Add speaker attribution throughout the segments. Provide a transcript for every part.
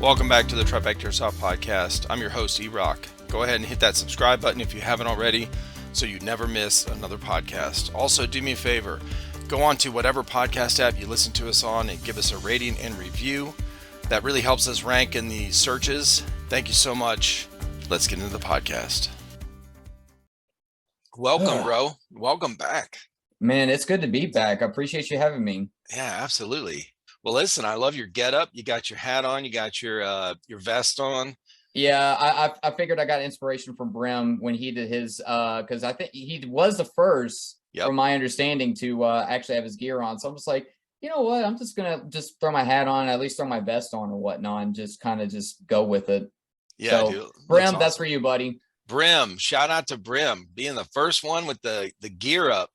Speaker 1: Welcome back to the TriFecta Airsoft podcast. I'm your host, E-Rock. Go ahead and hit that subscribe button if you haven't already so you never miss another podcast. Also, do me a favor. Go on to whatever podcast app you listen to us on and give us a rating and review. That really helps us rank in the searches. Thank you so much. Let's get into the podcast. Welcome, bro. Welcome back.
Speaker 2: Man, it's good to be back. I appreciate you having me.
Speaker 1: Yeah, absolutely. Well, listen, I love your getup. You got your hat on. You got your vest on.
Speaker 2: Yeah, I figured I got inspiration from Brim when he did his because I think he was the first, from my understanding, to actually have his gear on. So I'm just like, you know what? I'm just gonna throw my hat on, at least throw my vest on or whatnot, and just kind of just go with it.
Speaker 1: Yeah,
Speaker 2: so,
Speaker 1: dude.
Speaker 2: Brim, awesome. That's for you, buddy.
Speaker 1: Brim, shout out to Brim being the first one with the gear up.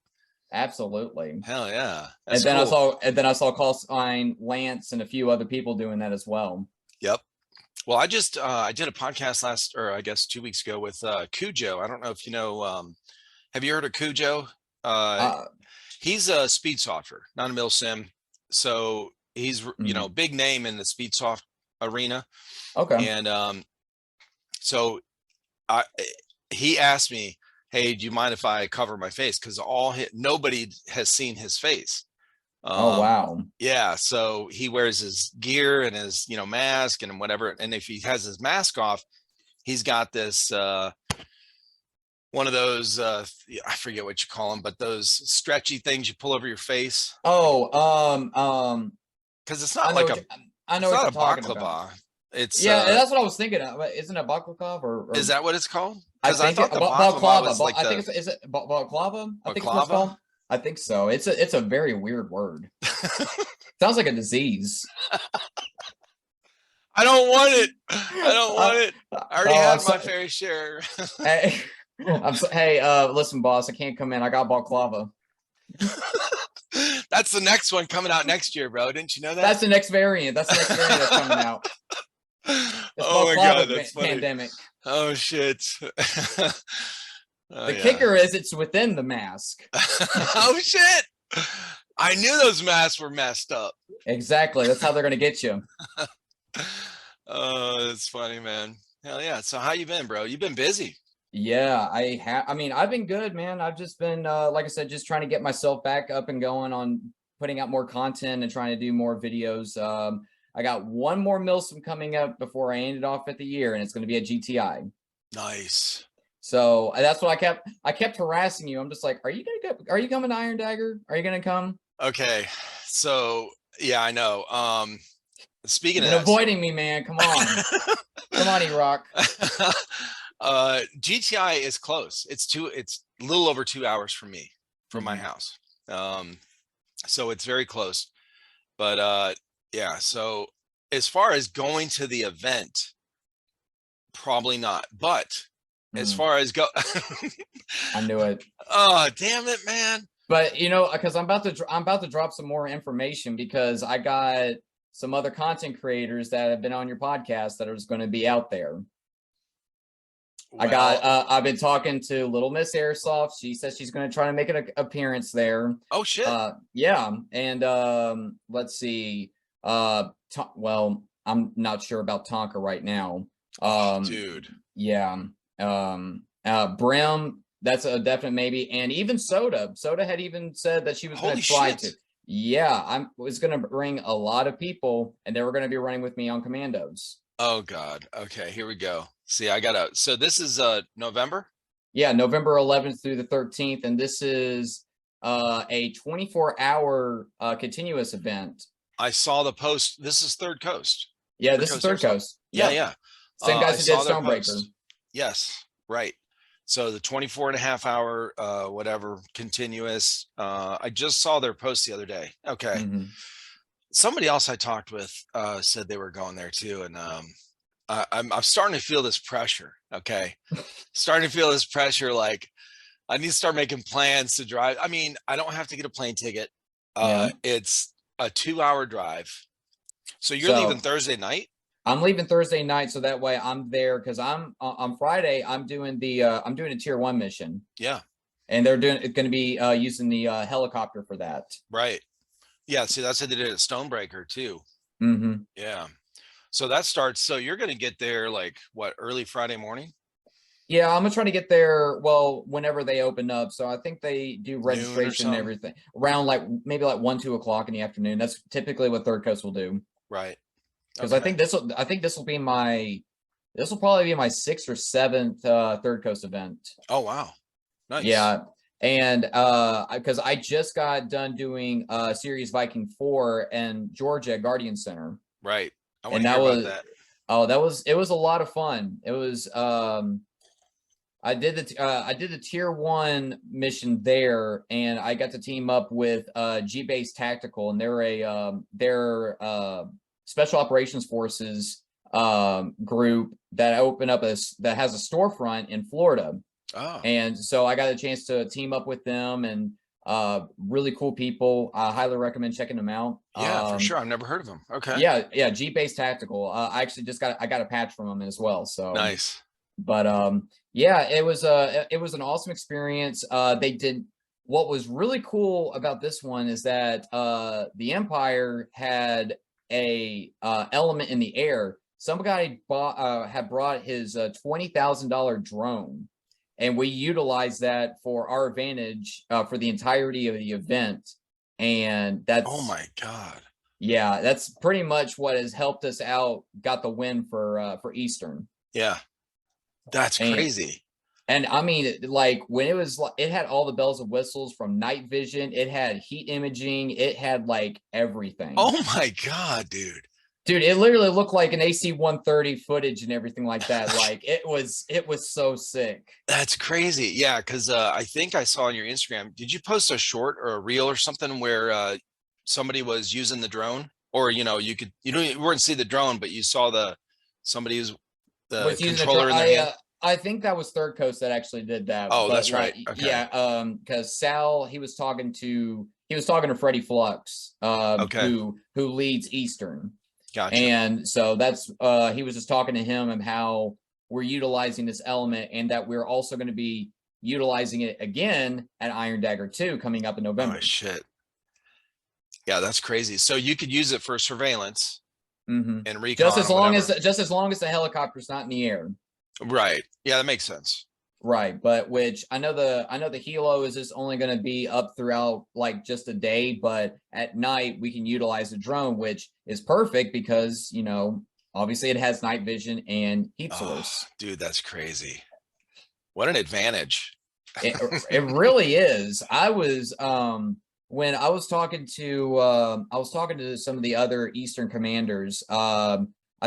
Speaker 2: Absolutely.
Speaker 1: Hell yeah.
Speaker 2: That's cool. I saw call sign Lance and a few other people doing that as well.
Speaker 1: Yep. Well, I just I did a podcast 2 weeks ago with Cujo. I don't know if you know, have you heard of Cujo? He's a speed softer, not a MilSim. So he's big name in the speed soft arena.
Speaker 2: Okay.
Speaker 1: And so he asked me, hey, do you mind if I cover my face? Because nobody has seen his face.
Speaker 2: Oh, wow.
Speaker 1: Yeah. So he wears his gear and his, mask and whatever. And if he has his mask off, he's got this, one of those, I forget what you call them, but those stretchy things you pull over your face.
Speaker 2: Oh,
Speaker 1: because it's not like
Speaker 2: I know what you're talking about.
Speaker 1: It's
Speaker 2: that's what I was thinking of. Isn't it baklava or
Speaker 1: is that what it's called?
Speaker 2: Because I thought the baklava was like is it baklava? I think it's what it's called. I think so. It's a very weird word. Sounds like a disease.
Speaker 1: I don't want it. I already had my fair share.
Speaker 2: Hey, listen, boss, I can't come in. I got baklava.
Speaker 1: That's the next one coming out next year, bro. Didn't you know that?
Speaker 2: That's the next variant. That's coming out.
Speaker 1: Oh my god, that's
Speaker 2: pandemic.
Speaker 1: Oh shit.
Speaker 2: The kicker is it's within the mask.
Speaker 1: Oh shit. I knew those masks were messed up.
Speaker 2: Exactly. That's how they're gonna get you.
Speaker 1: Oh, that's funny, man. Hell yeah. So how you been, bro? You've been busy.
Speaker 2: Yeah, I've been good, man. I've just been like I said, just trying to get myself back up and going on putting out more content and trying to do more videos. I got one more MilSim coming up before I end it off at the year, and it's going to be at GTI.
Speaker 1: Nice.
Speaker 2: So that's what I kept harassing you. I'm just like, are you coming to Iron Dagger? Are you going to come?
Speaker 1: Okay. So yeah, I know. Speaking of
Speaker 2: avoiding me, man, come on. Come on, E-Rock.
Speaker 1: GTI is close. It's a little over 2 hours from me, from my house. So it's very close. But yeah, so as far as going to the event, probably not. But as far as
Speaker 2: I knew it.
Speaker 1: Oh, damn it, man.
Speaker 2: But because I'm about to drop some more information, because I got some other content creators that have been on your podcast that are just going to be out there. Well, I've been talking to Little Miss Airsoft. She says she's going to try to make an appearance there.
Speaker 1: Oh shit.
Speaker 2: Yeah. And let's see. Well, I'm not sure about Tonka right now.
Speaker 1: Dude.
Speaker 2: Yeah. Brim, that's a definite maybe. And even Soda had even said that she was going to try to. Yeah, I was going to bring a lot of people, and they were going to be running with me on Commandos.
Speaker 1: Oh God. Okay, here we go. See, so this is November?
Speaker 2: Yeah, November 11th through the 13th, and this is a 24-hour continuous event.
Speaker 1: I saw the post. This is Third Coast.
Speaker 2: Yeah, this is Third Coast.
Speaker 1: Yeah.
Speaker 2: Same guys who did Stonebreaker.
Speaker 1: Yes, right. So the 24.5 hour whatever continuous. I just saw their post the other day. Okay. Somebody else I talked with said they were going there too, and I'm starting to feel this pressure. Okay, starting to feel this pressure. Like I need to start making plans to drive. I mean, I don't have to get a plane ticket. It's a 2-hour drive. So you're leaving Thursday night?
Speaker 2: I'm leaving Thursday night, so that way I'm there, because I'm on Friday. I'm doing a tier 1 mission.
Speaker 1: Yeah,
Speaker 2: and they're going to be using the helicopter for that.
Speaker 1: Right. Yeah. See, that's what they did at Stonebreaker too. Yeah. So that starts. So you're going to get there like what, early Friday morning?
Speaker 2: Yeah, I'm gonna try to get there. Well, whenever they open up, so I think they do
Speaker 1: Noon or
Speaker 2: registration and
Speaker 1: something.
Speaker 2: everything around like maybe like 1-2 o'clock in the afternoon. That's typically what Third Coast will do.
Speaker 1: Right.
Speaker 2: Because
Speaker 1: Okay.
Speaker 2: I think this will be my this will probably be my 6th or 7th Third Coast event.
Speaker 1: Oh, wow. Nice.
Speaker 2: Yeah. And because I just got done doing Series Viking 4 and Georgia at Guardian Center.
Speaker 1: Right. I want
Speaker 2: And
Speaker 1: to hear
Speaker 2: that
Speaker 1: about
Speaker 2: was
Speaker 1: that.
Speaker 2: it was a lot of fun. It was I did the tier 1 mission there, and I got to team up with G-Base Tactical, and they're special operations forces group that opened up that has a storefront in Florida.
Speaker 1: Oh.
Speaker 2: And so I got a chance to team up with them, and really cool people. I highly recommend checking them out.
Speaker 1: Yeah, for sure. I've never heard of them. Okay.
Speaker 2: Yeah, G-Base Tactical. I actually just got a patch from them as well. So
Speaker 1: Nice.
Speaker 2: but yeah, it was an awesome experience. They did what was really cool about this one is that the Empire had a element in the air. Some guy had brought his $20,000 drone, and we utilized that for our advantage for the entirety of the event. And
Speaker 1: Oh
Speaker 2: that's
Speaker 1: my God.
Speaker 2: yeah, that's pretty much what has helped us out. Got the win for Eastern.
Speaker 1: Yeah. That's
Speaker 2: And
Speaker 1: crazy.
Speaker 2: And I mean, like when it was, it had all the bells and whistles from night vision. It had heat imaging. It had like everything.
Speaker 1: Oh my God, dude.
Speaker 2: Dude, it literally looked like an AC-130 footage and everything like that. Like it was so sick.
Speaker 1: That's crazy. Yeah, because I think I saw on your Instagram, did you post a short or a reel or something where somebody was using the drone? Or you weren't see the drone, but you saw somebody who's the
Speaker 2: Was using a
Speaker 1: controller in their hand.
Speaker 2: I think that was Third Coast that actually did that.
Speaker 1: Oh,
Speaker 2: But
Speaker 1: that's right.
Speaker 2: like,
Speaker 1: Okay.
Speaker 2: yeah, because Sal, he was talking to Freddie Flux,
Speaker 1: Okay.
Speaker 2: who leads Eastern.
Speaker 1: Gotcha.
Speaker 2: And so that's he was just talking to him and how we're utilizing this element, and that we're also going to be utilizing it again at Iron Dagger 2 coming up in
Speaker 1: Oh
Speaker 2: November.
Speaker 1: shit. Yeah, that's crazy. So you could use it for surveillance and recon
Speaker 2: just as
Speaker 1: or
Speaker 2: long
Speaker 1: whatever.
Speaker 2: as the helicopter's not in the air.
Speaker 1: Right. Yeah, that makes sense.
Speaker 2: Right, but which I know the helo is just only going to be up throughout like just a day, but at night we can utilize the drone, which is perfect because obviously it has night vision and heat source.
Speaker 1: Dude, that's crazy. What an advantage.
Speaker 2: It really is. I was when I was talking to some of the other Eastern commanders. I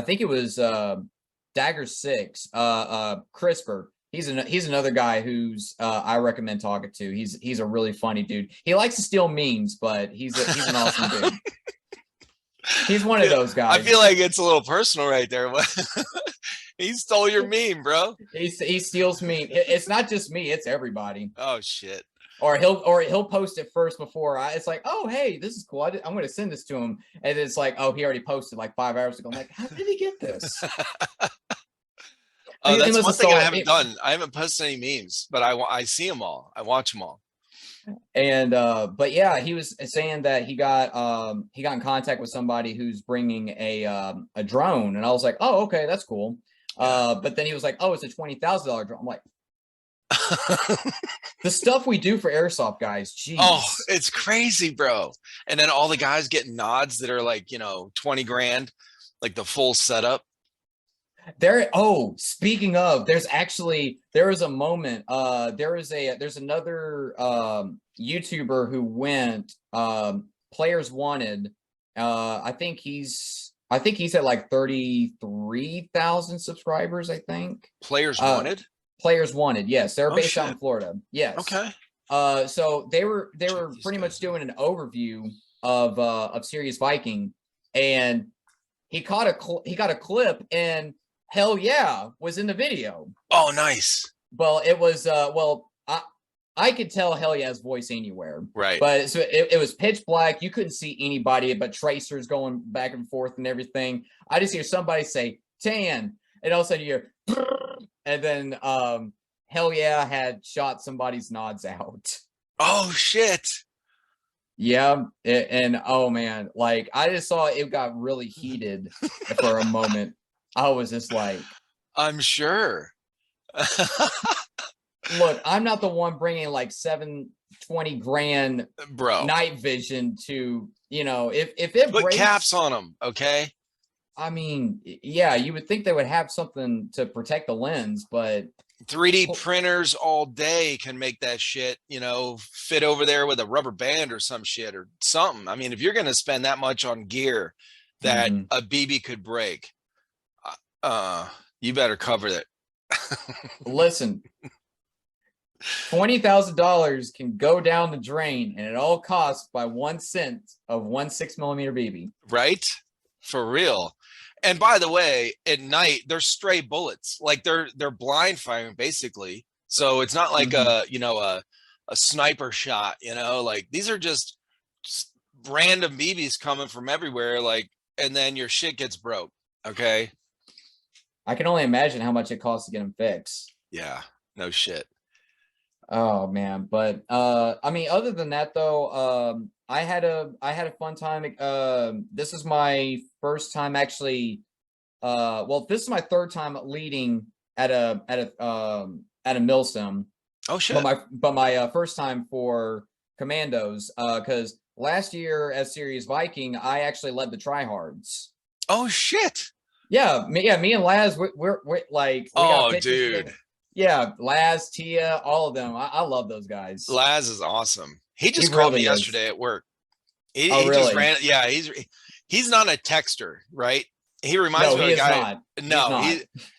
Speaker 2: think it was Dagger 6, Crisper. He's another guy who's I recommend talking to. He's a really funny dude. He likes to steal memes, but he's an awesome dude. He's one of those guys.
Speaker 1: I feel like it's a little personal right there. He stole your meme, bro.
Speaker 2: He steals meme. It's not just me, it's everybody.
Speaker 1: Oh shit.
Speaker 2: Or he'll post it first before it's like, oh hey, this is cool. I'm going to send this to him, and it's like, oh, he already posted like 5 hours ago. I'm like, how did he get this?
Speaker 1: That's one thing I haven't done. I haven't posted any memes, but I see them all. I watch them all.
Speaker 2: And but yeah, he was saying that he got in contact with somebody who's bringing a drone, and I was like, oh, okay, that's cool. Yeah. But then he was like, oh, it's a $20,000 drone. I'm like, the stuff we do for airsoft guys, geez.
Speaker 1: Oh, it's crazy, bro. And then all the guys getting nods that are like 20 grand, like the full setup.
Speaker 2: Speaking of, there was a moment, there's another YouTuber who went, Players Wanted. I think he's at like 33,000 subscribers, I think.
Speaker 1: Players Wanted?
Speaker 2: Players Wanted, yes. They're based out in Florida. Yes.
Speaker 1: Okay.
Speaker 2: So they were pretty much doing an overview of Serious Viking, and he got a clip, and Hell Yeah was in the video.
Speaker 1: Oh, nice.
Speaker 2: Well, it was I could tell Hell Yeah's voice anywhere.
Speaker 1: Right.
Speaker 2: But so it was pitch black. You couldn't see anybody but tracers going back and forth and everything. I just hear somebody say tan, and all of a sudden you hear, and then Hell Yeah had shot somebody's nods out.
Speaker 1: Oh shit.
Speaker 2: Yeah, and oh man, like I just saw it got really heated for a moment. I was just like,
Speaker 1: I'm sure.
Speaker 2: look, I'm not the one bringing like 720 grand
Speaker 1: Bro,
Speaker 2: night vision to, if it
Speaker 1: put
Speaker 2: breaks,
Speaker 1: caps on them, okay?
Speaker 2: I mean, yeah, you would think they would have something to protect the lens, but
Speaker 1: 3D printers all day can make that shit, fit over there with a rubber band or some shit or something. I mean, if you're going to spend that much on gear that a BB could break, you better cover it.
Speaker 2: Listen, $20,000 can go down the drain, and it all costs by 1 cent of 1 6mm BB.
Speaker 1: Right? For real. And by the way, at night they're stray bullets, like they're blind firing basically. So it's not like a sniper shot. Like these are just random BBs coming from everywhere. Like, and then your shit gets broke. Okay.
Speaker 2: I can only imagine how much it costs to get them fixed.
Speaker 1: Yeah. No shit.
Speaker 2: Oh man, but I mean, other than that though, I had a fun time. This is my first time actually. Well, this is my third time leading at a MilSim.
Speaker 1: Oh shit!
Speaker 2: But my first time for Commandos, because last year as Serious Viking, I actually led the tryhards.
Speaker 1: Oh shit!
Speaker 2: Yeah, me and Laz, we're like, we got pictures
Speaker 1: dude.
Speaker 2: together. Yeah, Laz, Tia, all of them. I love those guys.
Speaker 1: Laz is awesome. He just called me yesterday at work. He
Speaker 2: really?
Speaker 1: Just ran. Yeah, he's not a texter, right? He reminds me of a guy. No,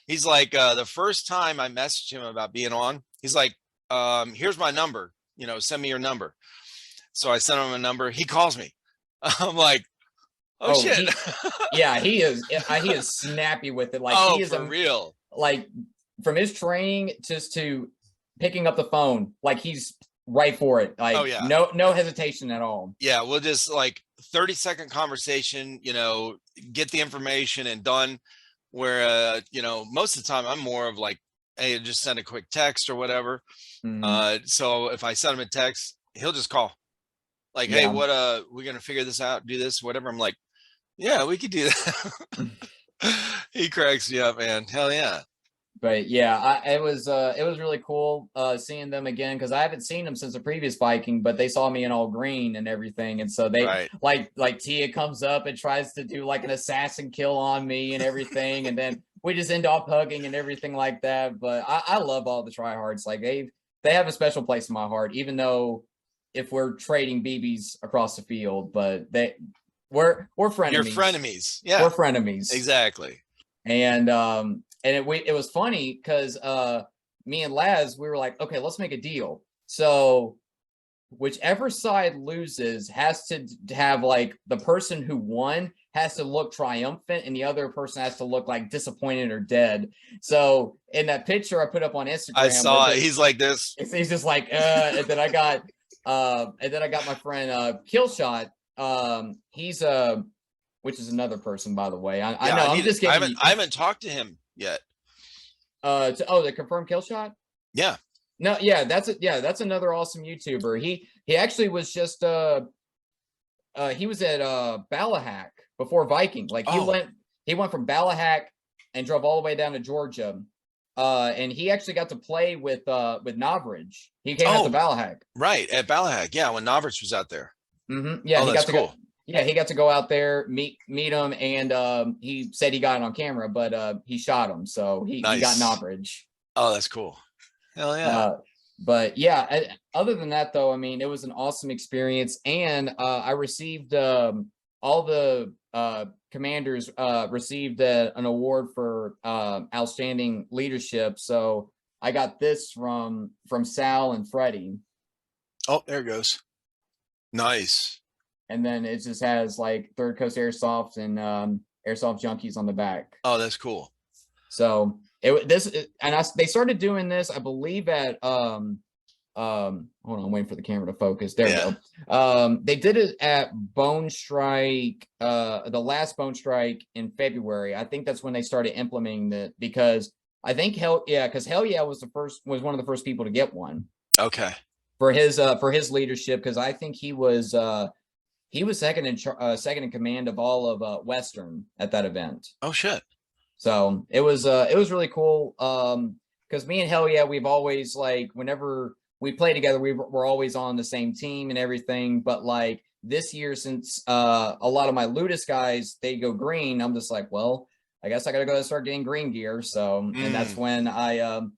Speaker 1: he's like the first time I messaged him about being on, he's like, here's my number, send me your number. So I sent him a number. He calls me. I'm like, oh shit.
Speaker 2: He is snappy with it. Like, he is
Speaker 1: for real.
Speaker 2: Like, from his training just to picking up the phone, like he's right for it. Like, no hesitation at all.
Speaker 1: Yeah, we'll just like 30-second conversation, get the information and done. Where most of the time I'm more of like, hey, just send a quick text or whatever. So if I send him a text, he'll just call. Like, hey, what we're gonna figure this out, do this, whatever. I'm like, yeah, we could do that. He cracks me up, man. Hell yeah.
Speaker 2: But yeah, it was really cool seeing them again, because I haven't seen them since the previous Viking, but they saw me in all green and everything, and so they like Tia comes up and tries to do like an assassin kill on me and everything, and then we just end up hugging and everything like that. But I love all the tryhards. Like they have a special place in my heart, even though if we're trading BBs across the field, but we're frenemies.
Speaker 1: You're frenemies. Yeah,
Speaker 2: we're frenemies.
Speaker 1: Exactly.
Speaker 2: And it was funny because me and Laz, we were like, okay, let's make a deal. So whichever side loses has to have like the person who won has to look triumphant and the other person has to look like disappointed or dead. So in that picture I put up on Instagram,
Speaker 1: I saw it. He's like this.
Speaker 2: He's just like, and then I got my friend Killshot. He's which is another person, by the way. I know. I'm just kidding.
Speaker 1: I haven't talked to him yet.
Speaker 2: The confirmed kill shot.
Speaker 1: Yeah.
Speaker 2: No. Yeah. That's another awesome YouTuber. He actually was just he was at Ballahack before Viking. Like he went from Ballahack and drove all the way down to Georgia. And he actually got to play with Novridge. He came out to Ballahack.
Speaker 1: Right, at Ballahack. Yeah, when Novridge was out there.
Speaker 2: Yeah,
Speaker 1: he got to cool.
Speaker 2: He got to go out there, meet him, and he said he got it on camera, but he shot him, so he got Novridge.
Speaker 1: Oh, that's cool. Hell yeah.
Speaker 2: But yeah, other than that, though, I mean, it was an awesome experience, and I received all the commanders received an award for outstanding leadership. So I got this from Sal and Freddie.
Speaker 1: Oh, there it goes. Nice.
Speaker 2: And then it just has like Third Coast Airsoft and Airsoft Junkies on the back.
Speaker 1: Oh, that's cool.
Speaker 2: So they started doing this, I believe, at hold on, I'm waiting for the camera to focus. There we go. They did it at Bone Strike, the last Bone Strike in February. I think that's when they started implementing it, because I think Hell Yeah was one of the first people to get one.
Speaker 1: Okay.
Speaker 2: for his leadership, because I think he was second in command of all of Western at that event.
Speaker 1: Oh shit.
Speaker 2: So it was really cool. Because me and Hell Yeah, we've always, like, whenever we play together, we're always on the same team and everything. But like this year, since a lot of my Ludus guys, they go green, I'm just like, well, I guess I gotta go start getting green gear. So and that's when I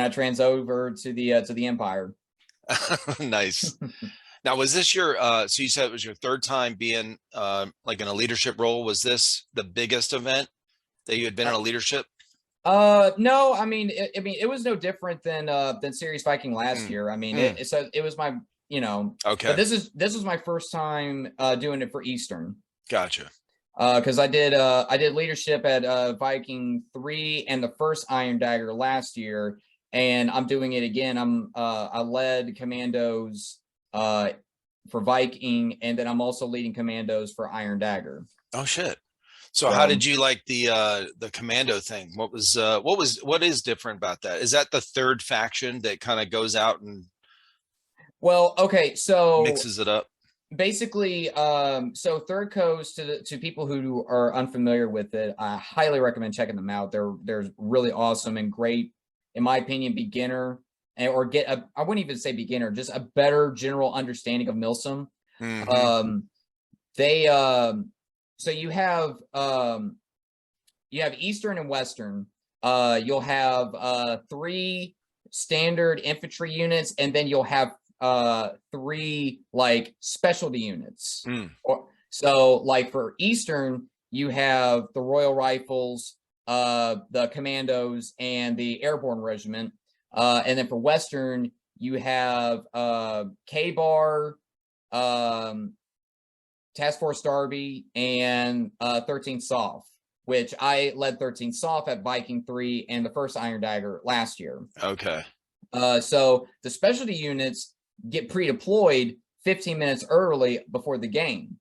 Speaker 2: trans over to the Empire.
Speaker 1: Nice. Now, was this your so you said it was your third time being like in a leadership role? Was this the biggest event that you had been in a leadership?
Speaker 2: No, I mean, it was no different than Series Viking last year. I mean, it was my,
Speaker 1: okay,
Speaker 2: but this was my first time doing it for Eastern.
Speaker 1: Gotcha.
Speaker 2: Because I did leadership at Viking 3 and the first Iron Dagger last year, and I'm doing it again. I led commandos for Viking, and then I'm also leading commandos for Iron Dagger.
Speaker 1: Oh shit. So how did you like the commando thing? What is different about that? Is that the third faction that kind of goes out and
Speaker 2: okay, so
Speaker 1: mixes it up?
Speaker 2: Basically, so Third Coast, to people who are unfamiliar with it, I highly recommend checking them out. They're really awesome and great, in my opinion, beginner or I wouldn't even say beginner, just a better general understanding of MilSim. So you have Eastern and Western. You'll have 3 standard infantry units, and then you'll have 3 like specialty units. So like for Eastern, you have the Royal Rifles, the Commandos, and the Airborne Regiment. And then for Western, you have K-Bar, Task Force Darby, and 13th Soft, which I led 13th Soft at Viking 3 and the first Iron Dagger last year.
Speaker 1: Okay.
Speaker 2: So the specialty units get pre-deployed 15 minutes early before the game,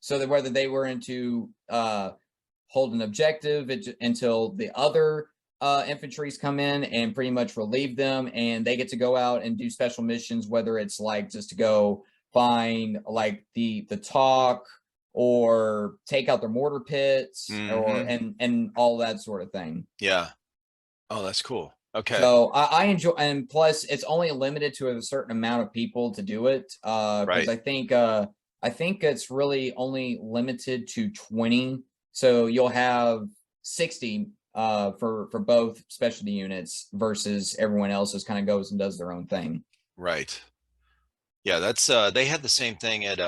Speaker 2: so that whether they were into hold an objective until the other infantries come in and pretty much relieve them, and they get to go out and do special missions, whether it's like just to go find like the talk or take out their mortar pits or and all that sort of thing.
Speaker 1: Yeah. Oh, that's cool. Okay.
Speaker 2: So I enjoy, and plus it's only limited to a certain amount of people to do it. Because I think it's really only limited to 20. So you'll have 60 for both specialty units versus everyone else just kind of goes and does their own thing.
Speaker 1: Right. Yeah, that's they had the same thing at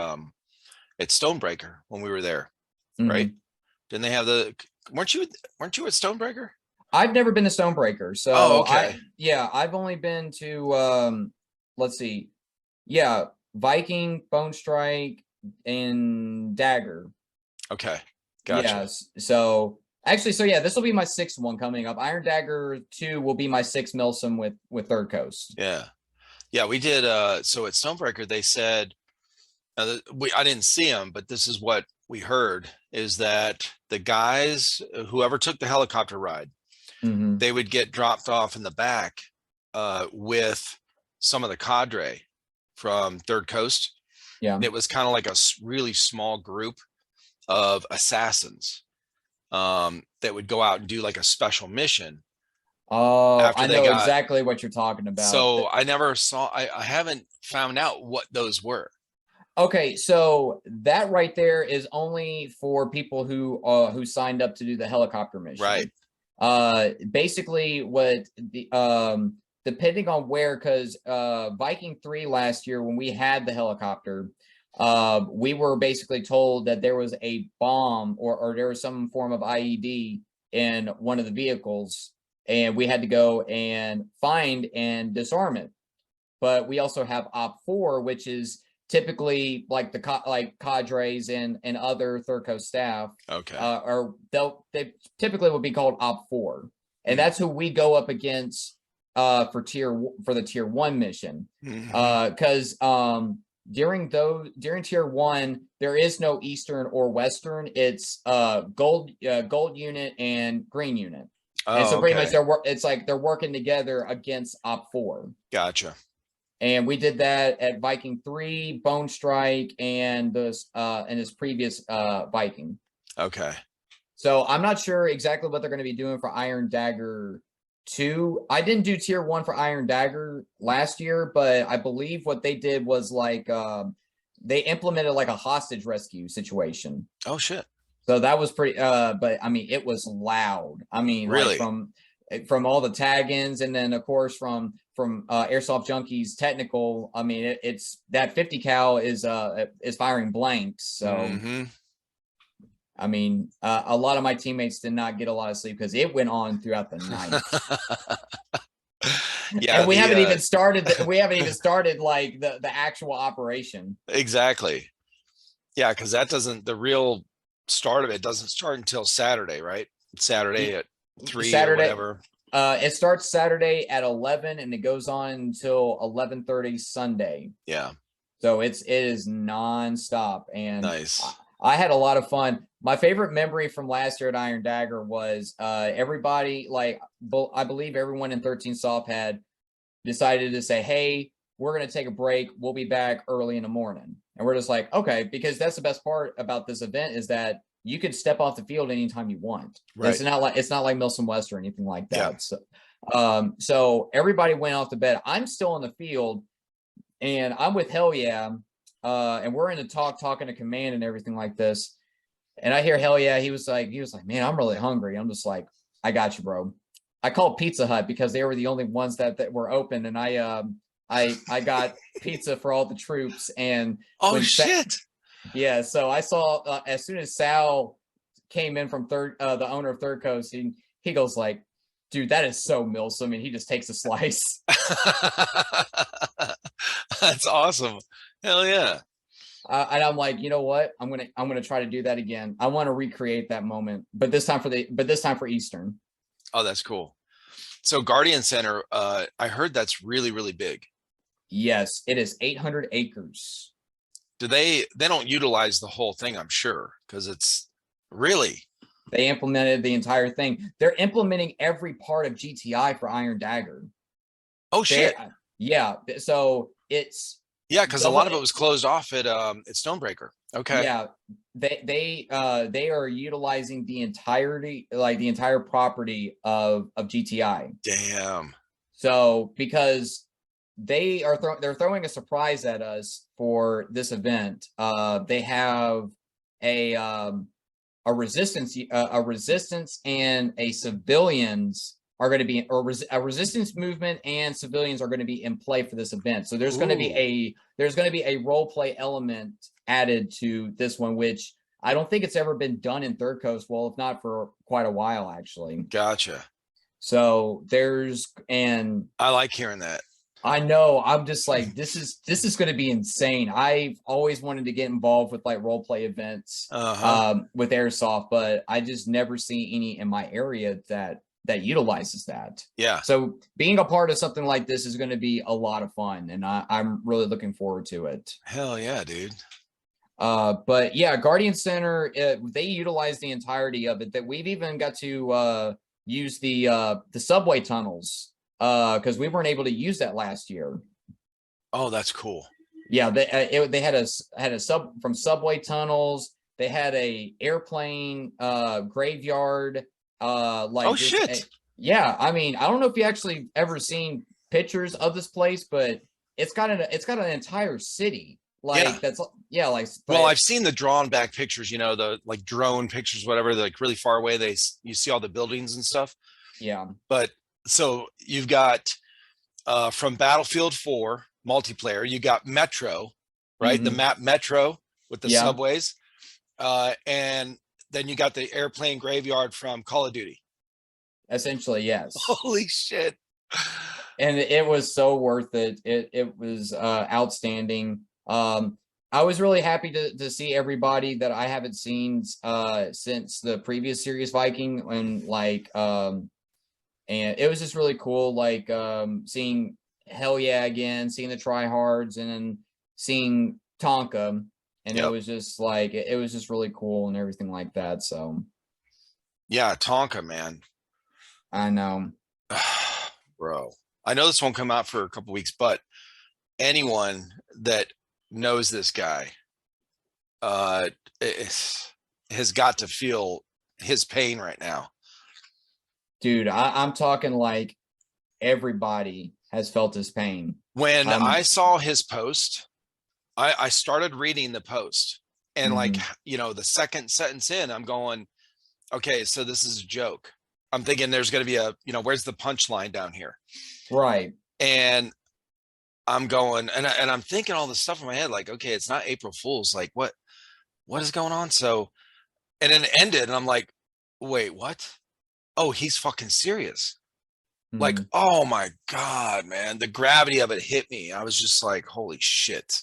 Speaker 1: Stonebreaker when we were there, right? Didn't they have weren't you at Stonebreaker?
Speaker 2: I've never been to Stonebreaker, so
Speaker 1: okay.
Speaker 2: I've only been to let's see, Viking, Bone Strike, and Dagger.
Speaker 1: Okay, gotcha.
Speaker 2: Yes, so actually, this will be my 6th one coming up. Iron Dagger 2 will be my 6th MilSim with Third Coast.
Speaker 1: Yeah, we did. So at Stonebreaker, they said, I didn't see them, but this is what we heard, is that the guys, whoever took the helicopter ride, they would get dropped off in the back with some of the cadre from Third Coast. Yeah. And it was kind of like a really small group of assassins that would go out and do like a special mission.
Speaker 2: Oh, I know exactly what you're talking about.
Speaker 1: So I never saw, I haven't found out what those were.
Speaker 2: Okay, so that right there is only for people who signed up to do the helicopter mission.
Speaker 1: Right.
Speaker 2: Basically what the depending on where, because Viking 3 last year when we had the helicopter, we were basically told that there was a bomb or there was some form of IED in one of the vehicles, and we had to go and find and disarm it. But we also have Op 4, which is typically like the cadres and other Third Coast staff. Okay. Or they typically would be called Op 4, and that's who we go up against for the tier 1 mission. Because during tier 1 there is no Eastern or Western. It's gold unit and green unit. And so pretty much it's like they're working together against Op 4.
Speaker 1: Gotcha.
Speaker 2: And we did that at Viking 3, Bone Strike, and this previous Viking.
Speaker 1: Okay.
Speaker 2: So I'm not sure exactly what they're going to be doing for Iron Dagger 2. I didn't do tier 1 for Iron Dagger last year, but I believe what they did was like they implemented like a hostage rescue situation.
Speaker 1: Oh shit.
Speaker 2: So that was pretty but I mean it was loud. I mean,
Speaker 1: really?
Speaker 2: Like from all the tag-ins, and then of course from Airsoft Junkies technical. I mean it's that 50 cal is firing blanks. So I mean, a lot of my teammates did not get a lot of sleep because it went on throughout the night. Yeah, and we haven't even started. We haven't even started like the actual operation.
Speaker 1: Exactly. Yeah, because that doesn't. The real start of it doesn't start until Saturday, right? Saturday at 3 or whatever.
Speaker 2: It starts Saturday at 11 and it goes on until 11:30 Sunday.
Speaker 1: Yeah.
Speaker 2: So it is nonstop, and
Speaker 1: nice.
Speaker 2: I had a lot of fun. My favorite memory from last year at Iron Dagger was everybody, like I believe everyone in 13 Soft had decided to say, hey, we're going to take a break. We'll be back early in the morning. And we're just like, okay, because that's the best part about this event is that you could step off the field anytime you want. Right. It's not like MilSim West or anything like that. Yeah. So everybody went off to bed. I'm still in the field and I'm with Hell Yeah. And we're in the talking to command and everything like this. And I hear Hell Yeah. He was like, man, I'm really hungry. I'm just like, I got you, bro. I called Pizza Hut because they were the only ones that were open. And I got pizza for all the troops. And
Speaker 1: oh shit.
Speaker 2: Yeah. So I saw as soon as Sal came in from the owner of Third Coast, he goes like, dude, that is so MilSim, and he just takes a slice.
Speaker 1: That's awesome. Hell yeah.
Speaker 2: And I'm like, you know what? I'm gonna try to do that again. I want to recreate that moment, but this time for Eastern.
Speaker 1: Oh, that's cool. So Guardian Center, I heard that's really, really big.
Speaker 2: Yes, it is 800 acres.
Speaker 1: Do they don't utilize the whole thing, I'm sure, because it's really.
Speaker 2: They implemented the entire thing. They're implementing every part of GTI for Iron Dagger.
Speaker 1: Oh shit.
Speaker 2: Yeah. So it's
Speaker 1: because a lot of it was closed off at Stonebreaker. Okay.
Speaker 2: Yeah, they are utilizing the entirety, like the entire property of GTI.
Speaker 1: Damn.
Speaker 2: So because they're throwing a surprise at us for this event. They have a resistance and a civilians are going to be, or a resistance movement and civilians are going to be in play for this event. So there's going to be a role play element added to this one, which I don't think it's ever been done in Third Coast. Well, if not for quite a while, actually.
Speaker 1: Gotcha.
Speaker 2: So and
Speaker 1: I like hearing that.
Speaker 2: I know. I'm just like, this is going to be insane. I've always wanted to get involved with like role play events with Airsoft, but I just never see any in my area that utilizes that.
Speaker 1: Yeah.
Speaker 2: So being a part of something like this is going to be a lot of fun, and I'm really looking forward to it.
Speaker 1: Hell yeah, dude.
Speaker 2: But yeah, Guardian Center, they utilize the entirety of it. That we've even got to use the subway tunnels because we weren't able to use that last year.
Speaker 1: Oh, that's cool.
Speaker 2: Yeah, they had a from subway tunnels. They had a airplane graveyard.
Speaker 1: Oh shit.
Speaker 2: Yeah, I mean, I don't know if you actually ever seen pictures of this place, but it's got an entire city. Like well,
Speaker 1: I've seen the drawn back pictures, the like drone pictures, whatever, they're like really far away. You see all the buildings and stuff.
Speaker 2: Yeah.
Speaker 1: But so you've got from Battlefield 4 multiplayer, you got Metro, right? Mm-hmm. The map Metro with the subways. And then you got the airplane graveyard from Call of Duty.
Speaker 2: Essentially, yes.
Speaker 1: Holy shit.
Speaker 2: And it was so worth it. It was outstanding. I was really happy to see everybody that I haven't seen since the previous series Viking, and and it was just really cool, like seeing Hell Yeah again, seeing the tryhards, and then seeing Tonka, and it was just like it was just really cool and everything like that. So
Speaker 1: yeah, Tonka, man.
Speaker 2: I know.
Speaker 1: Bro, I know this won't come out for a couple weeks, but anyone that knows this guy has got to feel his pain right now.
Speaker 2: Dude, I'm talking like everybody has felt his pain.
Speaker 1: When I saw his post, I started reading the post, and like, you know, the second sentence in, I'm going, okay, so this is a joke. I'm thinking there's going to be a, you know, where's the punchline down here?
Speaker 2: Right.
Speaker 1: And I'm going, and I'm thinking all this stuff in my head, like, okay, it's not April Fool's. Like, what is going on? So, and then it ended, and I'm like, wait, what? Oh, he's fucking serious. Like, oh my God, man, the gravity of it hit me. I was just like, holy shit.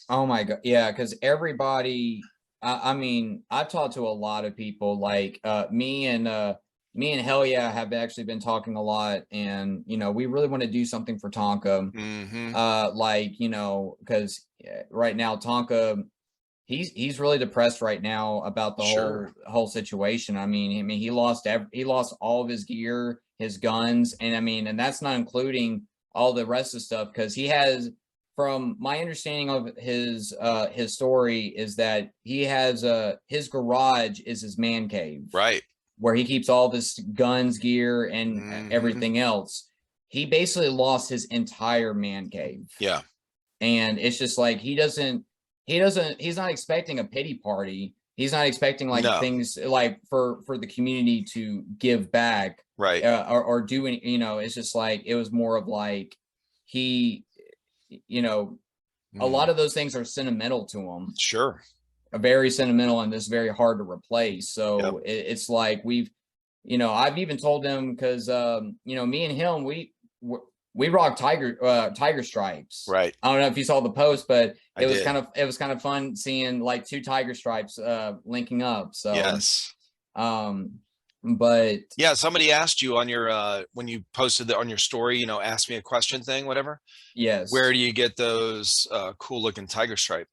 Speaker 2: Oh my God. Yeah. Cause everybody, I mean, I've talked to a lot of people, like me and Hell Yeah have actually been talking a lot, and you know, we really want to do something for Tonka. Like, you know, because right now Tonka, he's really depressed right now about the whole situation. I mean, he lost all of his gear, his guns, and I mean, and that's not including all the rest of the stuff, because he has, from my understanding of his story, is that he has his garage is his man cave,
Speaker 1: right,
Speaker 2: where he keeps all this guns, gear, and everything else. He basically lost his entire man cave.
Speaker 1: Yeah.
Speaker 2: And it's just like, he's not expecting a pity party. He's not expecting like things like for the community to give back,
Speaker 1: right,
Speaker 2: or doing, you know, it's just like, it was more of like, he, you know, a lot of those things are sentimental to him.
Speaker 1: Sure.
Speaker 2: Very sentimental, and this very hard to replace. So it's like, we've, you know, I've even told him, because you know, me and him, we rock tiger stripes.
Speaker 1: Right.
Speaker 2: I don't know if you saw the post, but it was kind of fun seeing like two tiger stripes linking up. So
Speaker 1: yes.
Speaker 2: But
Speaker 1: yeah, somebody asked you on your when you posted on your story, you know, ask me a question thing, whatever.
Speaker 2: Yes.
Speaker 1: Where do you get those cool looking tiger stripe?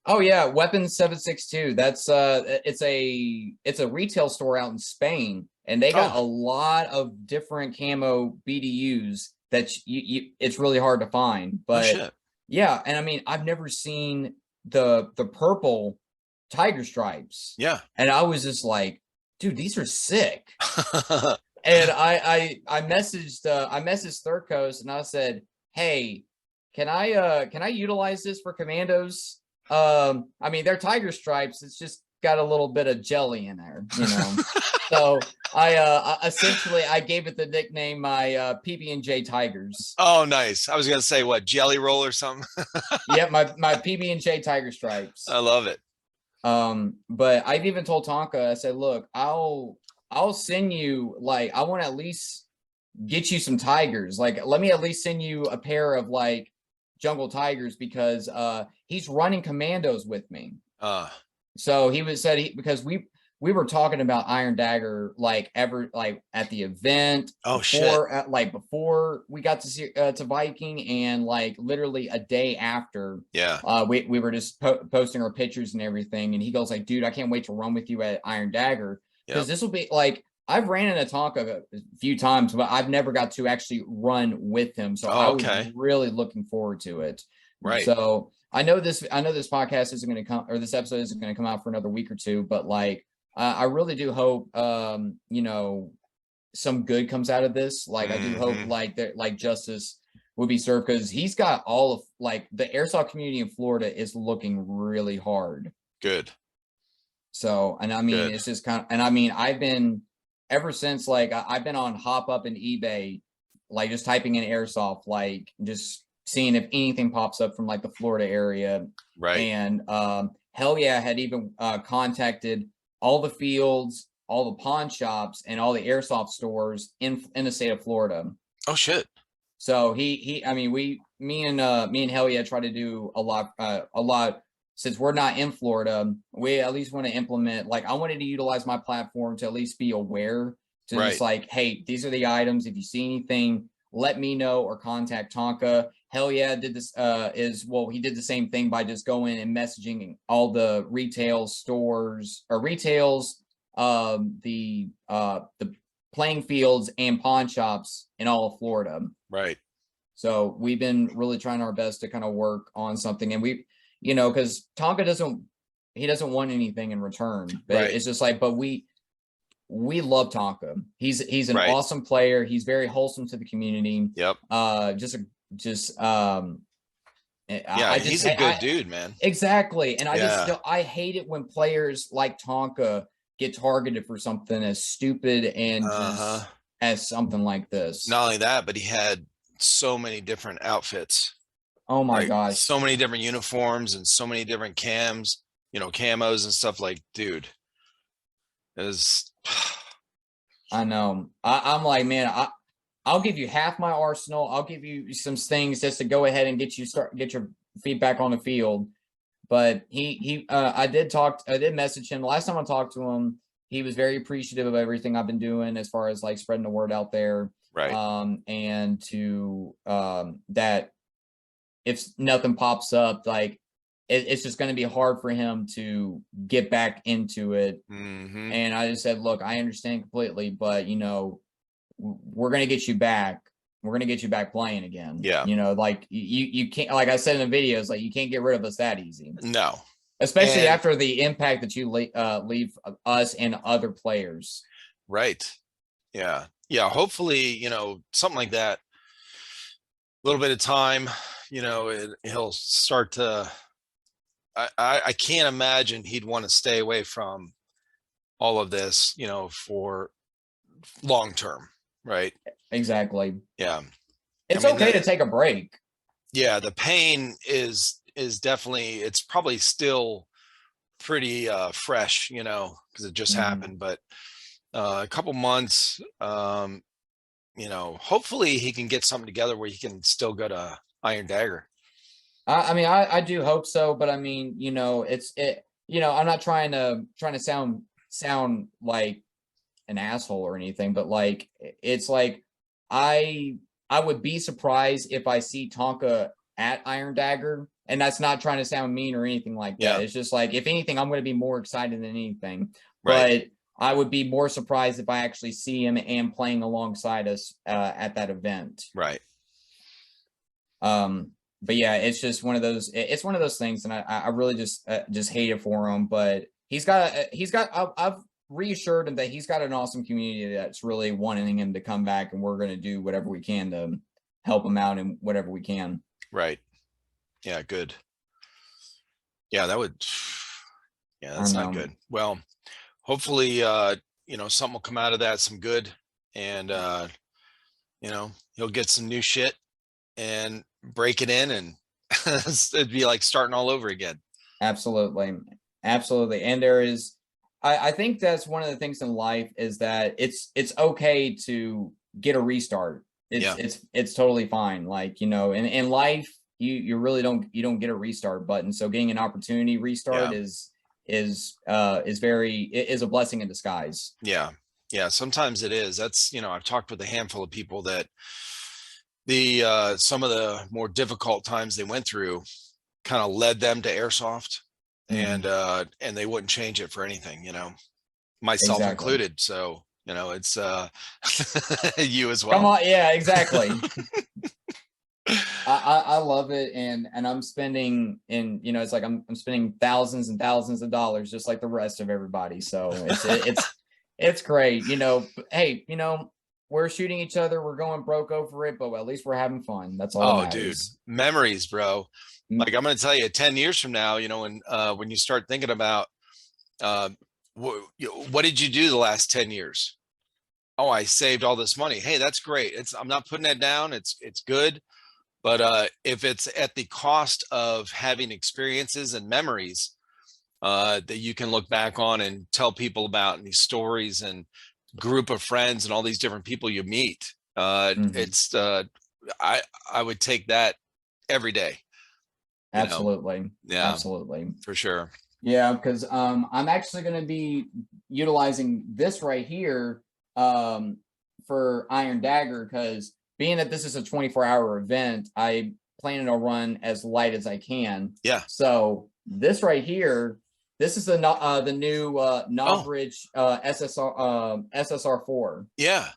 Speaker 2: Oh yeah, Weapons 762. That's it's a retail store out in Spain, and they got a lot of different camo BDUs that it's really hard to find. But yeah, and I mean, I've never seen the purple tiger stripes.
Speaker 1: Yeah.
Speaker 2: And I was just like, dude, these are sick. And I messaged Third Coast, and I said, hey, can I utilize this for commandos? I mean, they're tiger stripes. It's just got a little bit of jelly in there, you know. So I essentially gave it the nickname my PB&J Tigers.
Speaker 1: Oh, nice. I was gonna say, what, jelly roll or something?
Speaker 2: Yeah, my PB&J tiger stripes.
Speaker 1: I love it.
Speaker 2: But I've even told Tonka, I said, look, I'll send you, like, I want to at least get you some tigers. Like, let me at least send you a pair of like jungle tigers, because he's running commandos with me. So he said because we were talking about Iron Dagger like at the event.
Speaker 1: Oh,
Speaker 2: before, like before we got to see to Viking, and like literally a day after.
Speaker 1: Yeah.
Speaker 2: We were just posting our pictures and everything, and he goes like, dude, I can't wait to run with you at Iron Dagger, because this will be like, I've ran in a Tonka a few times, but I've never got to actually run with him. So I was really looking forward to it.
Speaker 1: Right.
Speaker 2: So I know this podcast isn't going to come, or this episode isn't going to come out for another week or two, but like, I really do hope, you know, some good comes out of this. Like, I do hope like that, like justice will be served, because he's got all of, like, the airsoft community in Florida is looking really hard.
Speaker 1: Good.
Speaker 2: So, and I mean, it's just kind of, and I mean, I've been, ever since, like, I've been on Hop Up and eBay, like just typing in airsoft, like just seeing if anything pops up from like the Florida area.
Speaker 1: Right.
Speaker 2: And Hell Yeah had even contacted all the fields, all the pawn shops, and all the airsoft stores in the state of Florida.
Speaker 1: Oh shit.
Speaker 2: So I mean, me and Hell Yeah try to do a lot. Since we're not in Florida, we at least want to implement, like, I wanted to utilize my platform to at least be aware, to just like, hey, these are the items. If you see anything, let me know, or contact Tonka. Hell Yeah did this, he did the same thing by just going and messaging all the retail stores, or retails, the playing fields and pawn shops in all of Florida.
Speaker 1: Right.
Speaker 2: So we've been really trying our best to kind of work on something, and we, you know, because Tonka doesn't want anything in return. But
Speaker 1: Right.
Speaker 2: it's just like, but we love Tonka. He's an
Speaker 1: Right.
Speaker 2: awesome player. He's very wholesome to the community.
Speaker 1: Yep.
Speaker 2: Yeah,
Speaker 1: he's a good dude, man.
Speaker 2: Exactly. And I hate it when players like Tonka get targeted for something as stupid and just as something like this.
Speaker 1: Not only that, but he had so many different outfits.
Speaker 2: Oh my gosh.
Speaker 1: So many different uniforms and so many different camos and stuff. Like, dude,
Speaker 2: I know. I'm like, man, I'll give you half my arsenal. I'll give you some things just to go ahead and get your feedback on the field. But I did message him. Last time I talked to him, he was very appreciative of everything I've been doing as far as like spreading the word out there.
Speaker 1: Right.
Speaker 2: And to that if nothing pops up, like it's just going to be hard for him to get back into it. And I just said, look, I understand completely, but you know, we're going to get you back. We're going to get you back playing again.
Speaker 1: Yeah.
Speaker 2: You know, like you can't, like I said in the videos, like you can't get rid of us that easy.
Speaker 1: No.
Speaker 2: Especially after the impact that you leave us and other players.
Speaker 1: Right. Yeah. Yeah. Hopefully, you know, something like that, a little bit of time, you know, he'll start to, I can't imagine he'd want to stay away from all of this, you know, for long term. Right.
Speaker 2: Exactly.
Speaker 1: Yeah.
Speaker 2: It's okay to take a break.
Speaker 1: Yeah. The pain is definitely, it's probably still pretty fresh, you know, because it just happened, but a couple months, you know, hopefully he can get something together where he can still go to Iron Dagger.
Speaker 2: I mean, I do hope so, but I mean, you know, you know, I'm not trying to sound like an asshole or anything, but like it's like I would be surprised if I see Tonka at Iron Dagger, and that's not trying to sound mean or anything like that. Yeah. It's just like, if anything, I'm going to be more excited than anything. Right. But I would be more surprised if I actually see him and playing alongside us at that event.
Speaker 1: Right.
Speaker 2: But yeah, it's just one of those. It's one of those things, and I really just hate it for him. But I've reassured him that he's got an awesome community that's really wanting him to come back, and we're going to do whatever we can to help him out in whatever we can.
Speaker 1: Right. Yeah. Good. Yeah, that's not good. Well, hopefully, you know, something will come out of that, some good, and you know, he'll get some new shit and break it in, and it'd be like starting all over again.
Speaker 2: Absolutely. And there is, I think that's one of the things in life is that it's okay to get a restart. It's totally fine. Like, you know, in life, you really don't get a restart button. So getting an opportunity restart is a blessing in disguise.
Speaker 1: Yeah. Sometimes it is. That's, you know, I've talked with a handful of people that some of the more difficult times they went through kind of led them to airsoft, and they wouldn't change it for anything, you know, myself included. So, you know, it's you as well.
Speaker 2: Come on. Yeah, exactly. I love it, and I'm spending, you know, it's like I'm spending thousands and thousands of dollars just like the rest of everybody. So it's great, you know. Hey, you know, we're shooting each other, we're going broke over it, but at least we're having fun. That's all.
Speaker 1: Oh, dude, memories, bro. Like, I'm going to tell you, 10 years from now, you know, when you start thinking about what did you do the last 10 years? Oh, I saved all this money. Hey, that's great. I'm not putting that down. It's good. But if it's at the cost of having experiences and memories that you can look back on and tell people about, and these stories and group of friends and all these different people you meet, it's I would take that every day.
Speaker 2: Absolutely.
Speaker 1: Yeah,
Speaker 2: absolutely,
Speaker 1: for sure.
Speaker 2: Yeah, because I'm actually going to be utilizing this right here for Iron Dagger, because being that this is a 24-hour event, I plan to run as light as I can.
Speaker 1: Yeah.
Speaker 2: So this right here, this is the new Knobridge SSR4.
Speaker 1: Yeah.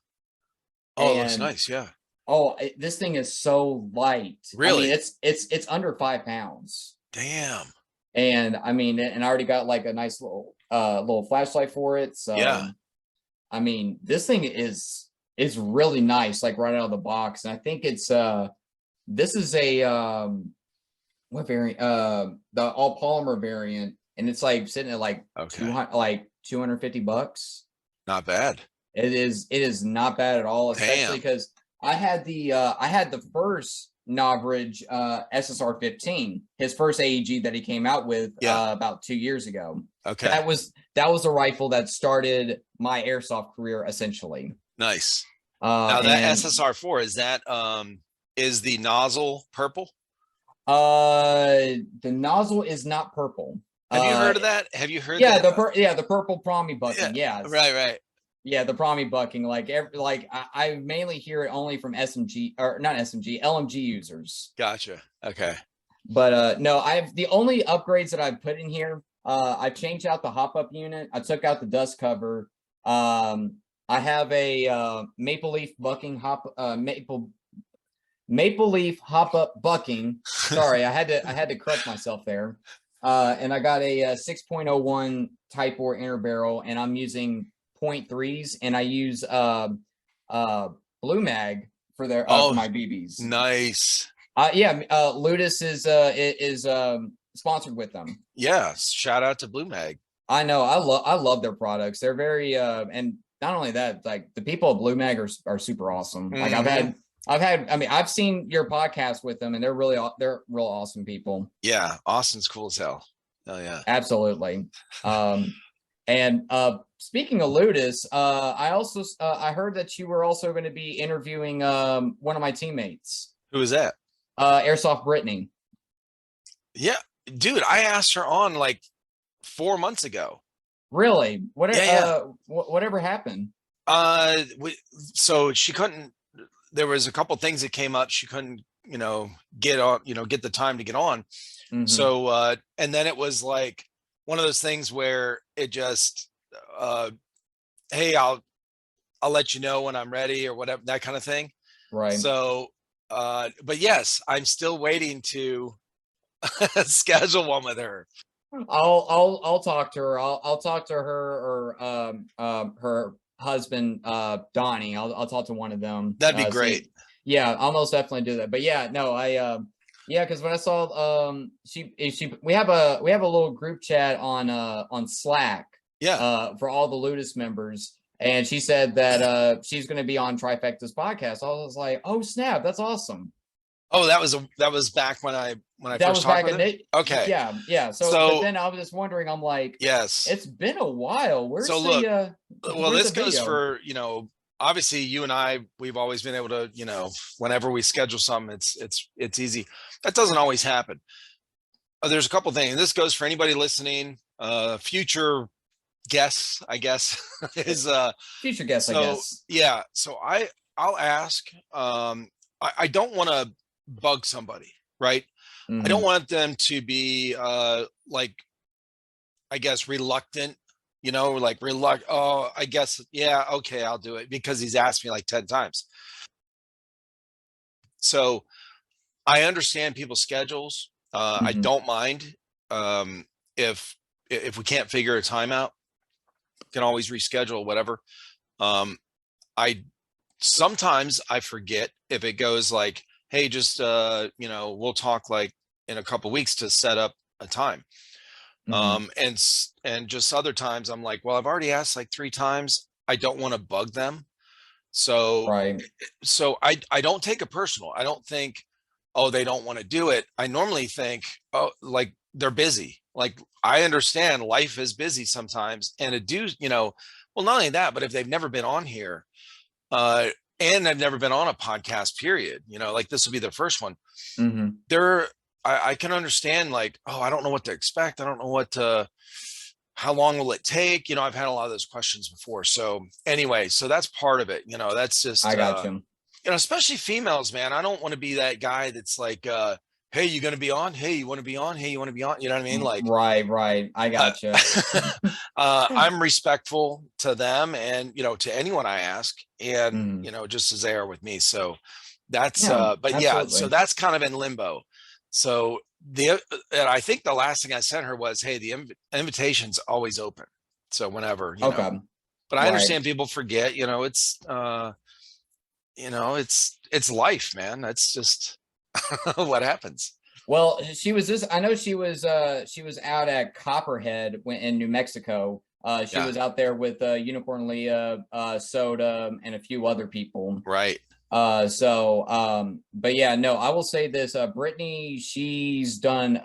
Speaker 1: Oh, it looks nice. Yeah.
Speaker 2: Oh, this thing is so light.
Speaker 1: Really?
Speaker 2: I mean, it's under 5 pounds.
Speaker 1: Damn.
Speaker 2: And I mean, and I already got like a nice little flashlight for it. So
Speaker 1: Yeah.
Speaker 2: I mean, this thing is really nice, like right out of the box. And I think it's this is a what variant? The all polymer variant, and it's like sitting at like
Speaker 1: Okay.
Speaker 2: $250.
Speaker 1: Not bad.
Speaker 2: It is not bad at all, especially because I had the first Novridge SSR 15, his first AEG that he came out with about 2 years ago.
Speaker 1: Okay.
Speaker 2: That was a rifle that started my airsoft career essentially.
Speaker 1: Nice. Now that SSR 4, is that is the nozzle purple?
Speaker 2: The nozzle is not purple.
Speaker 1: Have you heard of that? Have you heard
Speaker 2: that?
Speaker 1: Yeah,
Speaker 2: the purple Promi bucking. Yeah.
Speaker 1: Right.
Speaker 2: Yeah, the Promi bucking. I mainly hear it only from SMG, or not SMG, LMG users.
Speaker 1: Gotcha. Okay.
Speaker 2: But no, the only upgrades that I've put in here. I changed out the hop up unit. I took out the dust cover. I have a maple leaf bucking maple leaf hop up bucking. Sorry, I had to correct myself there. And I got a 6.01 Type 4 inner barrel, and I'm using 0.3s, and I use Blue Mag for their for my BBs.
Speaker 1: Nice.
Speaker 2: Ludus is sponsored with them.
Speaker 1: Yeah, shout out to Blue Mag.
Speaker 2: I know, I love their products. They're very and not only that, like the people at Blue Mag are super awesome. Like I've seen your podcast with them, and they're real awesome people.
Speaker 1: Yeah, Austin's cool as hell. Oh yeah,
Speaker 2: absolutely. And speaking of Ludus, I also I heard that you were also going to be interviewing one of my teammates.
Speaker 1: Who is that?
Speaker 2: Airsoft Brittany.
Speaker 1: Yeah, dude, I asked her on like 4 months ago.
Speaker 2: Really? Whatever happened?
Speaker 1: So she couldn't. There was a couple things that came up. She couldn't, get on, get the time to get on. Mm-hmm. So, and then it was like one of those things where it just, hey, I'll let you know when I'm ready or whatever, that kind of thing.
Speaker 2: Right.
Speaker 1: So, but yes, I'm still waiting to schedule one with her.
Speaker 2: I'll talk to her. I'll talk to her or her husband Donnie. I'll talk to one of them.
Speaker 1: That'd be great.
Speaker 2: Yeah, I'll most definitely do that. But yeah, no, because when I saw we have a little group chat on Slack.
Speaker 1: Yeah.
Speaker 2: For all the Ludus members, and she said that she's going to be on TriFecta's podcast. I was like, oh snap, that's awesome.
Speaker 1: Oh, that was back when I
Speaker 2: that
Speaker 1: first
Speaker 2: was
Speaker 1: talked
Speaker 2: back
Speaker 1: with him? Okay.
Speaker 2: Yeah. So but then I was just wondering, I'm like,
Speaker 1: yes,
Speaker 2: it's been a while. Where's
Speaker 1: so
Speaker 2: look,
Speaker 1: well, this goes for, obviously you and I, we've always been able to, whenever we schedule something, it's easy. That doesn't always happen. There's a couple things. This goes for anybody listening, future guests, I guess, is
Speaker 2: future guests, I guess.
Speaker 1: Yeah. So I'll ask, I don't want to bug somebody, right? Mm-hmm. I don't want them to be like, I guess, reluctant, oh, I guess, yeah, okay, I'll do it, because he's asked me like 10 times. So I understand people's schedules. Mm-hmm. I don't mind if we can't figure a time out, can always reschedule, whatever. Sometimes I forget if it goes like, hey, just we'll talk like in a couple of weeks to set up a time. Mm-hmm. And just other times I'm like, well, I've already asked like 3 times. I don't want to bug them. So,
Speaker 2: right.
Speaker 1: So I don't take it personal. I don't think, oh, they don't want to do it. I normally think, oh, like they're busy. Like I understand life is busy sometimes, and well, not only that, but if they've never been on here, and I've never been on a podcast, period, like this will be their first one. Mm-hmm. I can understand like, oh, I don't know what to expect. I don't know how long will it take? I've had a lot of those questions before. So anyway, so that's part of it. That's just,
Speaker 2: I got you.
Speaker 1: Especially females, man. I don't want to be that guy that's like, hey, you going to be on? Hey, you want to be on? Hey, you want to be on? You know what I mean? Like,
Speaker 2: right. I got you.
Speaker 1: I'm respectful to them and, to anyone I ask, and, just as they are with me. So, That's
Speaker 2: Yeah,
Speaker 1: but yeah, so
Speaker 2: absolutely.
Speaker 1: that's kind of in limbo. So and I think the last thing I sent her was, hey, the invitation's always open. So whenever,
Speaker 2: Okay.
Speaker 1: but I
Speaker 2: Right.
Speaker 1: understand people forget, it's life, man. That's just what happens.
Speaker 2: Well, she was this. I know she was out at Copperhead in New Mexico. She
Speaker 1: Yeah.
Speaker 2: was out there with Unicorn Leah, Soda, and a few other people.
Speaker 1: Right.
Speaker 2: But yeah, no, I will say this, Brittany, she's done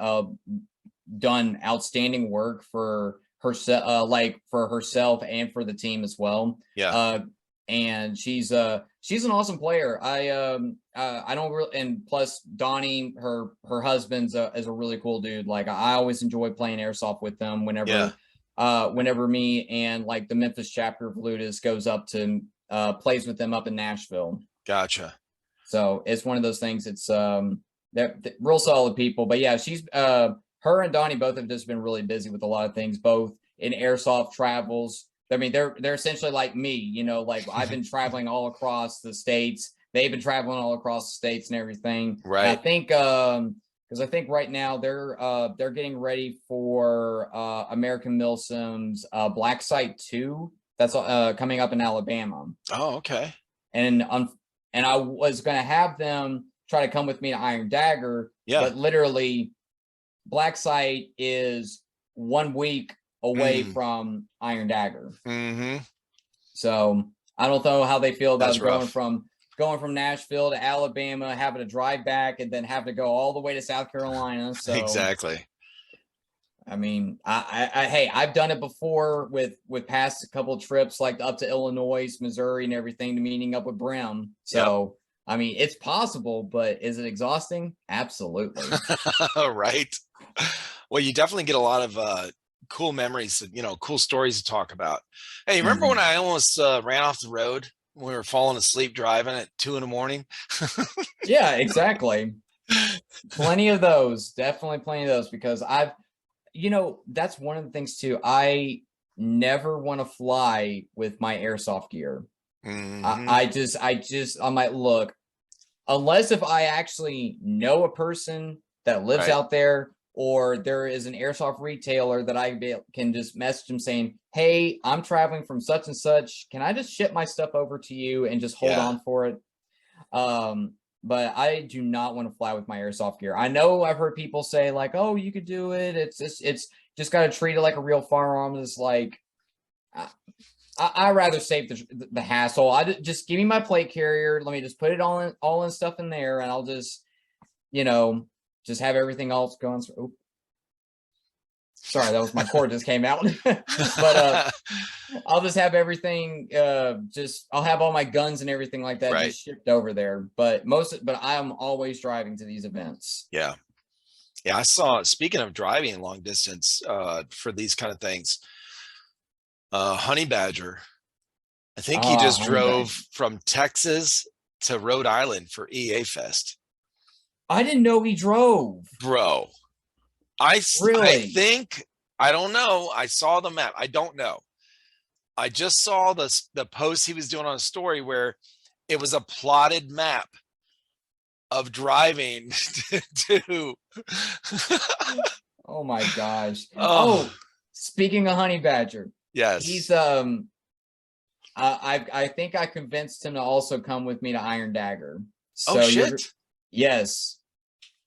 Speaker 2: outstanding work for herself, like for herself and for the team as well.
Speaker 1: Yeah.
Speaker 2: And she's an awesome player. I don't really, and plus Donnie, her husband's is a really cool dude. Like I always enjoy playing airsoft with them
Speaker 1: Yeah.
Speaker 2: whenever me and like the Memphis chapter of Ludus goes up to plays with them up in Nashville.
Speaker 1: Gotcha.
Speaker 2: So it's one of those things. It's they're real solid people. But yeah, she's her and Donnie both have just been really busy with a lot of things, both in airsoft travels. I mean, they're essentially like me, like I've been traveling all across the states. They've been traveling all across the states and everything.
Speaker 1: Right.
Speaker 2: And I think because I think right now they're getting ready for American MilSim's Black Site 2 that's coming up in Alabama.
Speaker 1: Oh, okay.
Speaker 2: And I was going to have them try to come with me to Iron Dagger,
Speaker 1: Yeah.
Speaker 2: but literally Black Site is 1 week away from Iron Dagger. So I don't know how they feel about going from Nashville to Alabama, having to drive back and then have to go all the way to South Carolina. So
Speaker 1: exactly.
Speaker 2: I mean, hey, I've done it before with past a couple of trips, like up to Illinois, Missouri, and everything, to meeting up with Brim. So, yep. I mean, it's possible, but is it exhausting? Absolutely.
Speaker 1: Right. Well, you definitely get a lot of cool memories, cool stories to talk about. Hey, remember when I almost ran off the road when we were falling asleep driving at 2 a.m?
Speaker 2: Yeah, exactly. Plenty of those. Definitely plenty of those, because that's one of the things too. I never want to fly with my airsoft gear. I might look, unless if I actually know a person that lives out there, or there is an airsoft retailer that I can just message them saying, hey, I'm traveling from such and such. Can I just ship my stuff over to you and just hold on for it? But I do not want to fly with my airsoft gear. I know I've heard people say like, oh, you could do it. It's just got to treat it like a real firearm. It's like, I rather save the hassle. Just give me my plate carrier. Let me just put it all in stuff in there, and I'll just, just have everything else going. Oh, sorry, that was my cord just came out. But I'll just have everything. I'll have all my guns and everything like that just shipped over there. But I'm always driving to these events.
Speaker 1: Yeah. Yeah, I saw, speaking of driving long distance for these kind of things, Honey Badger, I think he just drove from Texas to Rhode Island for EA Fest.
Speaker 2: I didn't know he drove.
Speaker 1: Bro, I think, I don't know. I saw the map. I don't know. I just saw the post he was doing on a story where it was a plotted map of driving to
Speaker 2: oh my gosh. Oh, speaking of Honey Badger,
Speaker 1: yes,
Speaker 2: he's I think I convinced him to also come with me to Iron Dagger. So
Speaker 1: shit.
Speaker 2: Yes.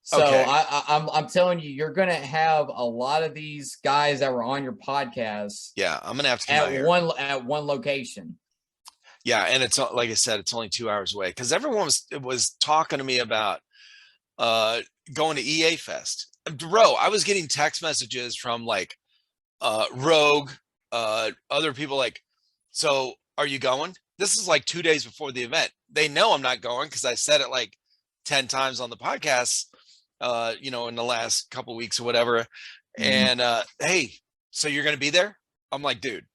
Speaker 2: So I'm telling you, you're gonna have a lot of these guys that were on your podcast.
Speaker 1: Yeah, I'm gonna have to come
Speaker 2: at one location.
Speaker 1: Yeah, and it's like I said, it's only 2 hours away, because everyone was talking to me about going to EA Fest. Bro, I was getting text messages from like Rogue, other people like, so are you going? This is like 2 days before the event. They know I'm not going because I said it like 10 times on the podcast, in the last couple of weeks or whatever. And hey, so you're gonna be there? I'm like, dude,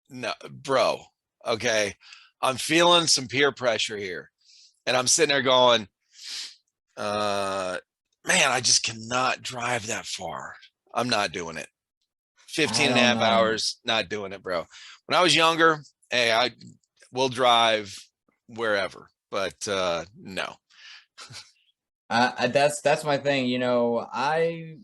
Speaker 1: no, bro. Okay, I'm feeling some peer pressure here, and I'm sitting there going, man, I just cannot drive that far. I'm not doing it. 15 and a half hours, not doing it, bro. When I was younger, hey, I will drive wherever. but no.
Speaker 2: That's my thing. You know, I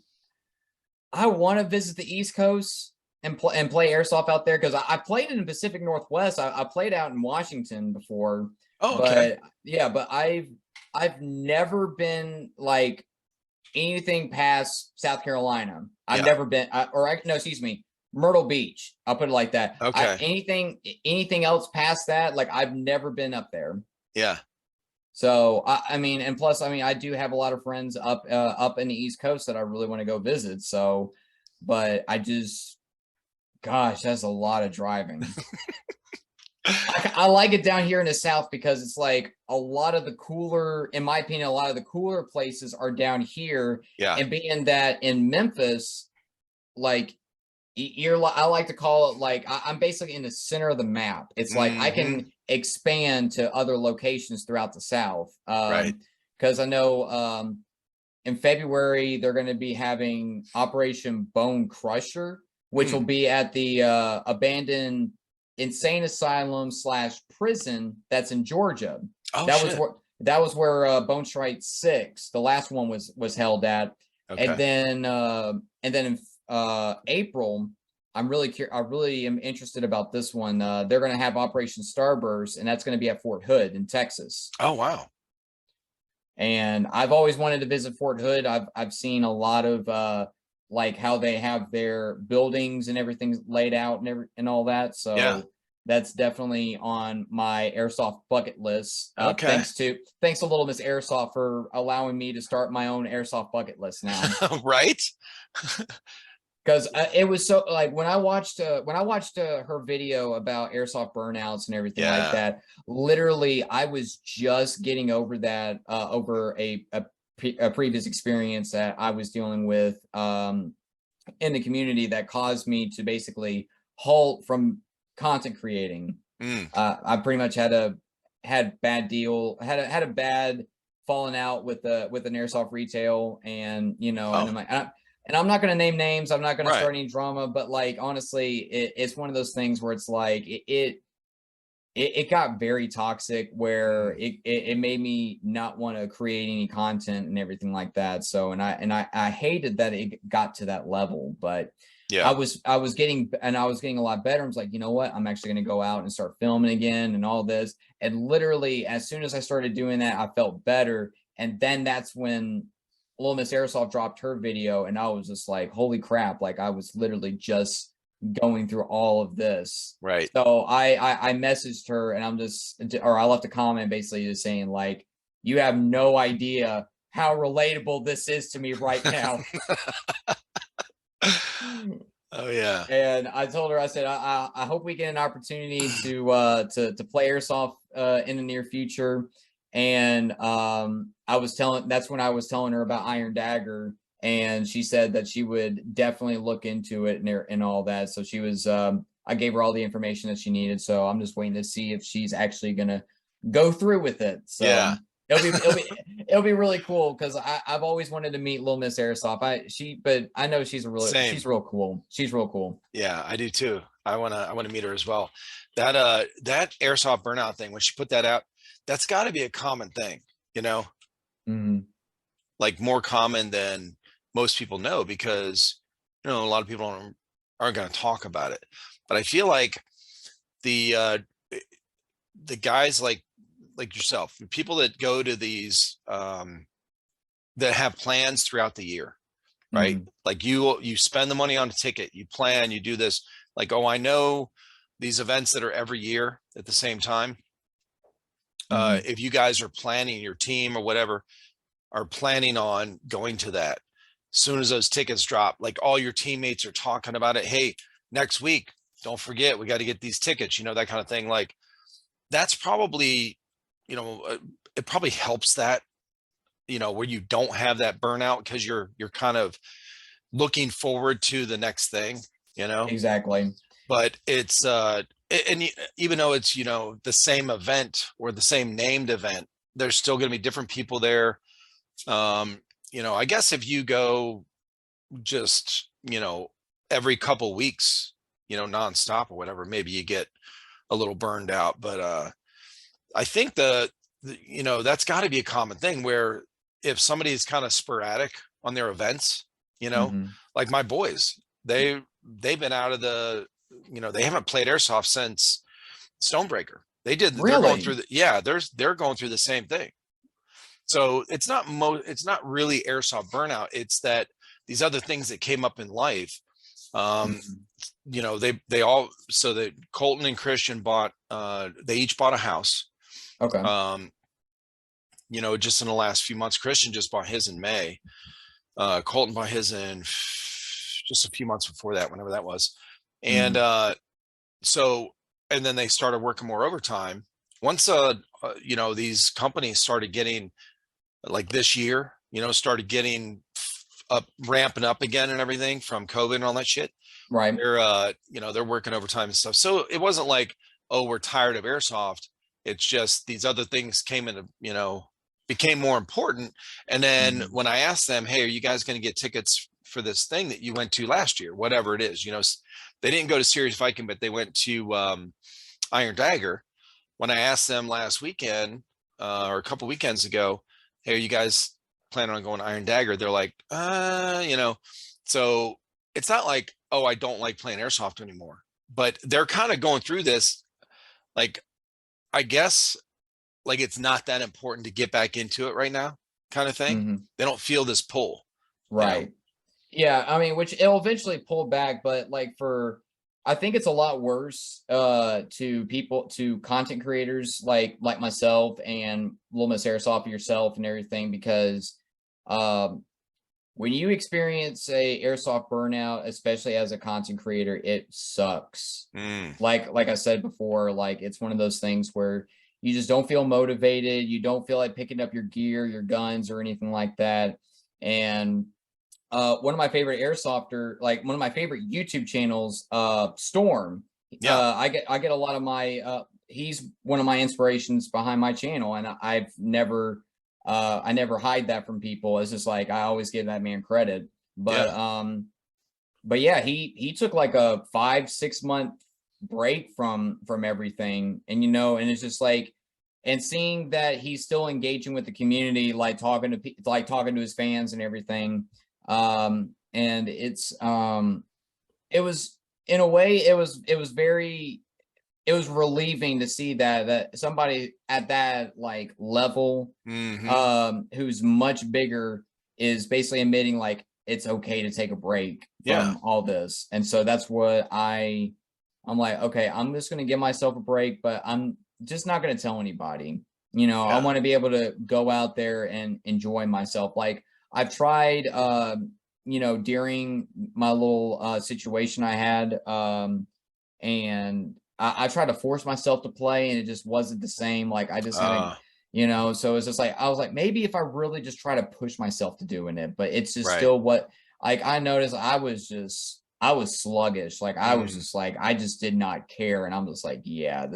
Speaker 2: want to visit the East Coast and play airsoft out there because I played in the Pacific Northwest. I played out in Washington before,
Speaker 1: Oh, okay.
Speaker 2: but yeah, but I've never been like anything past South Carolina. I've never been, no, excuse me, Myrtle Beach. I'll put it like that.
Speaker 1: Okay.
Speaker 2: Anything else past that, like I've never been up there.
Speaker 1: Yeah.
Speaker 2: So I mean, and plus, I mean, I do have a lot of friends up in the East Coast that I really want to go visit. So, but I just, gosh, that's a lot of driving. I like it down here in the South because it's like a lot of the cooler, in my opinion, a lot of the cooler places are down here.
Speaker 1: Yeah.
Speaker 2: And being that in Memphis, like I like to call it like I'm basically in the center of the map. It's like I can expand to other locations throughout the South.
Speaker 1: Right.
Speaker 2: Because I know in February they're going to be having Operation Bone Crusher, which will be at the abandoned insane asylum / prison that's in Georgia.
Speaker 1: Oh,
Speaker 2: that
Speaker 1: shit.
Speaker 2: was where Bone Strike 6, the last one, was held at.
Speaker 1: Okay.
Speaker 2: And then in April, I really am interested about this one. They're going to have Operation Starburst, and that's going to be at Fort Hood in Texas.
Speaker 1: Oh, wow.
Speaker 2: And I've always wanted to visit Fort Hood. I've seen a lot of like how they have their buildings and everything laid out and all that. So that's definitely on my airsoft bucket list.
Speaker 1: Okay.
Speaker 2: Thanks a little Miss Airsoft for allowing me to start my own airsoft bucket list now.
Speaker 1: Right.
Speaker 2: Because it was so like when I watched her video about airsoft burnouts and everything like that. Literally, I was just getting over that over a previous experience that I was dealing with in the community that caused me to basically halt from content creating. I pretty much had a bad falling out with an airsoft retail, and and I'm like. And I'm not going to name names. I'm not going to start any drama, but like, honestly, it's one of those things where it's like, it got very toxic where it made me not want to create any content and everything like that. So, and I hated that it got to that level, but I was getting a lot better. I was like, you know what? I'm actually going to go out and start filming again and all this. And literally, as soon as I started doing that, I felt better. And then that's when Little Miss Airsoft dropped her video, and I was just like, holy crap, like I was literally just going through all of this.
Speaker 1: Right.
Speaker 2: So I messaged her, and I left a comment basically just saying like, you have no idea how relatable this is to me right now.
Speaker 1: Oh yeah.
Speaker 2: And I told her, I said, I hope we get an opportunity to play airsoft in the near future. And that's when I was telling her about Iron Dagger, and she said that she would definitely look into it and all that. So she was, I gave her all the information that she needed. So I'm just waiting to see if she's actually gonna go through with it. So it'll be really cool because I've always wanted to meet Little Miss Airsoft. But I know she's real cool. She's real cool.
Speaker 1: Yeah, I do too. I wanna meet her as well. That airsoft burnout thing, when she put that out, that's got to be a common thing, like more common than most people know, because a lot of people aren't going to talk about it. But I feel like the guys like yourself, people that go to these that have plans throughout the year, right? Like you spend the money on a ticket, you plan, you do this, like, oh, I know these events that are every year at the same time. If you guys are planning, your team or whatever are planning on going to that, as soon as those tickets drop, like all your teammates are talking about it. Hey, next week, don't forget, we got to get these tickets, that kind of thing. Like that's probably, it probably helps that, where you don't have that burnout because you're kind of looking forward to the next thing,
Speaker 2: Exactly.
Speaker 1: But it's and even though it's the same event or the same named event, there's still going to be different people there. I guess if you go just every couple weeks, nonstop or whatever, maybe you get a little burned out. But I think the you know, that's got to be a common thing where if somebody's kind of sporadic on their events, you know, like my boys, they've been out of the, you know, they haven't played airsoft since Stonebreaker. They're going through they're going through the same thing. So it's not really airsoft burnout. It's that these other things that came up in life, you know, they all, so that Colton and Christian they each bought a house.
Speaker 2: Okay.
Speaker 1: You know, just in the last few months. Christian just bought his in May. Colton bought his in just a few months before that, whenever that was. And so, and then they started working more overtime. Once you know, these companies started getting, like this year, you know, started getting up, ramping up again and everything from COVID and all that shit.
Speaker 2: Right.
Speaker 1: They're you know, they're working overtime and stuff. So it wasn't like, oh, we're tired of airsoft. It's just these other things came into, you know, became more important. And then when I asked them, hey, are you guys going to get tickets for this thing that you went to last year, whatever it is, you know, they didn't go to Serious Viking, but they went to Iron Dagger. When I asked them last weekend or a couple weekends ago, hey, are you guys planning on going to Iron Dagger? They're like, you know, so it's not like, oh, I don't like playing airsoft anymore, but they're kind of going through this, like, I guess, like it's not that important to get back into it right now, kind of thing. They don't feel this pull.
Speaker 2: Right.
Speaker 1: You know?
Speaker 2: Yeah. I mean, which it'll eventually pull back, but like I think it's a lot worse to content creators like myself and Little Miss Airsoft, yourself and everything, because when you experience a airsoft burnout, especially as a content creator, it sucks. Like I said before, like it's one of those things where you just don't feel motivated. You don't feel like picking up your gear, your guns, or anything like that. And one of my favorite airsofter, like one of my favorite YouTube channels, Storm. I get a lot of my he's one of my inspirations behind my channel, and I never hide that from people. It's just like I always give that man credit. But yeah, he took like a 5-6 month break from everything, and you know, and it's just like, and seeing that he's still engaging with the community, like talking to his fans and everything. And it's it was, in a way, it was relieving to see that somebody at that like level who's much bigger is basically admitting like it's okay to take a break from all this. And so that's what I'm like, okay, I'm just going to give myself a break, but I'm just not going to tell anybody. You know, I want to be able to go out there and enjoy myself. Like I've tried you know, during my little situation I had, and I tried to force myself to play, and it just wasn't the same. Like I just hadn't, you know, so it's just like, I was like, maybe if I really just try to push myself to doing it, but it's just still what, like I noticed I was sluggish. Like I was just like, I just did not care. And I'm just like, yeah,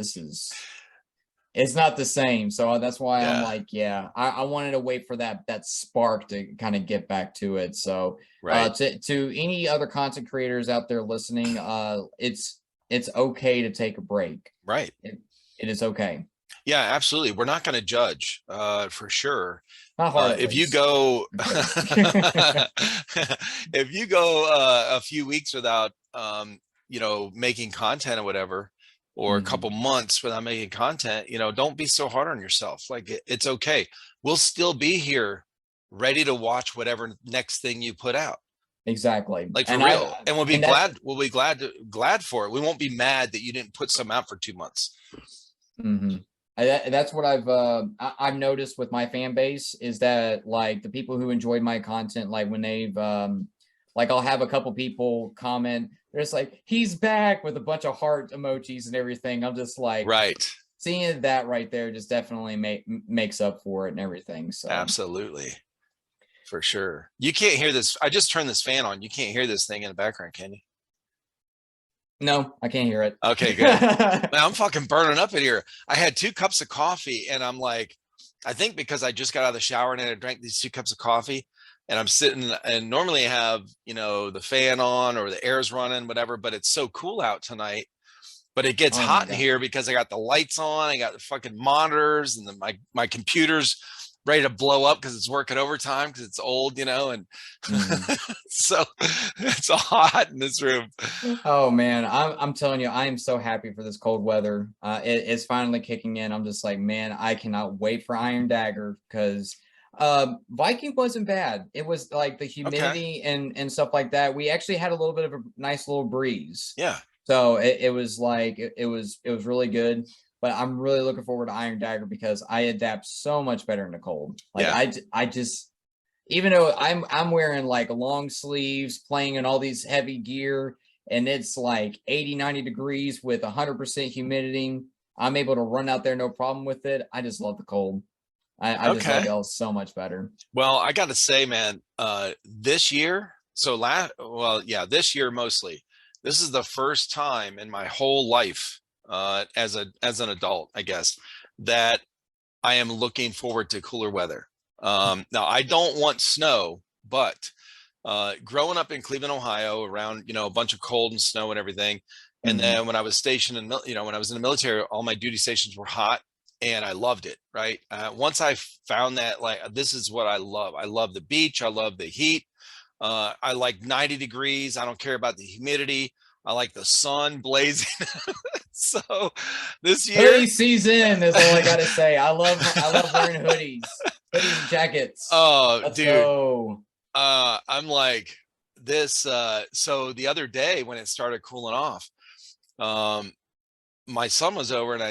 Speaker 2: it's not the same. So that's why I'm like, yeah, I wanted to wait for that spark to kind of get back to it. So to any other content creators out there listening, it's okay to take a break.
Speaker 1: Right.
Speaker 2: It is okay.
Speaker 1: Yeah, absolutely. We're not going to judge for sure.
Speaker 2: Not hard,
Speaker 1: if you go if you go a few weeks without you know, making content or whatever, or a couple months without making content, you know, don't be so hard on yourself. Like it's okay. We'll still be here ready to watch whatever next thing you put out.
Speaker 2: Exactly.
Speaker 1: Like for real. And we'll be glad for it. We won't be mad that you didn't put some out for 2 months.
Speaker 2: That's what I've noticed with my fan base, is that like the people who enjoyed my content, like when they've like I'll have a couple people comment, they're just like, he's back, with a bunch of heart emojis and everything. I'm just like, seeing that right there just definitely makes up for it and everything. So
Speaker 1: absolutely, for sure. You can't hear this. I just turned this fan on. You can't hear this thing in the background, can you?
Speaker 2: No, I can't hear it.
Speaker 1: Okay, good. Man, I'm fucking burning up in here. I had 2 cups of coffee, and I'm like, I think because I just got out of the shower and I drank these 2 cups of coffee, and I'm sitting, and normally I have, you know, the fan on or the air's running, whatever, but it's so cool out tonight but it gets
Speaker 2: Oh my
Speaker 1: hot in
Speaker 2: God.
Speaker 1: here because I got the lights on, I got the fucking monitors, and then my computer's ready to blow up because it's working overtime because it's old, and so it's hot in this room.
Speaker 2: Oh man, I'm telling you, I am so happy for this cold weather. It's finally kicking in. I'm just like, man, I cannot wait for Iron Dagger because Viking wasn't bad. It was like the humidity and stuff like that. We actually had a little bit of a nice little breeze.
Speaker 1: Yeah.
Speaker 2: So it was like it was really good. But I'm really looking forward to Iron Dagger because I adapt so much better in the cold. Like I just, even though I'm wearing like long sleeves, playing in all these heavy gear, and it's like 80, 90 degrees with 100% humidity, I'm able to run out there no problem with it. I just love the cold. I just love it so much better.
Speaker 1: Well, I got to say, man, this year, this year mostly, this is the first time in my whole life, as an adult, I guess, that I am looking forward to cooler weather. Now, I don't want snow, but growing up in Cleveland, Ohio, around a bunch of cold and snow and everything, and then when I was stationed in when I was in the military, all my duty stations were hot, and I loved it. Right, once I found that, like, this is what I love. I love the beach. I love the heat. I like 90 degrees. I don't care about the humidity. I like the sun blazing. So this year,
Speaker 2: hoodie season is all I gotta say. I love wearing hoodies and jackets.
Speaker 1: Oh,
Speaker 2: Let's
Speaker 1: dude.
Speaker 2: go.
Speaker 1: I'm like this. So the other day when it started cooling off, my son was over and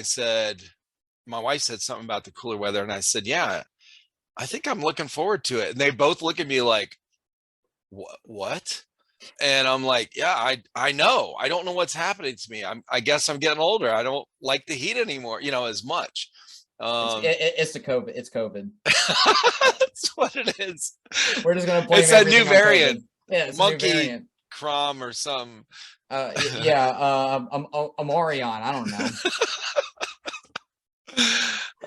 Speaker 1: my wife said something about the cooler weather. And I said, yeah, I think I'm looking forward to it. And they both look at me like, what? And I'm like, yeah, I know. I don't know what's happening to me. I guess I'm getting older. I don't like the heat anymore, as much.
Speaker 2: It's the COVID. It's COVID.
Speaker 1: That's what it is.
Speaker 2: We're just gonna blame
Speaker 1: it's a new variant.
Speaker 2: Yeah, it's
Speaker 1: Monkey
Speaker 2: a new variant.
Speaker 1: Crom or some.
Speaker 2: Amarion. I don't know.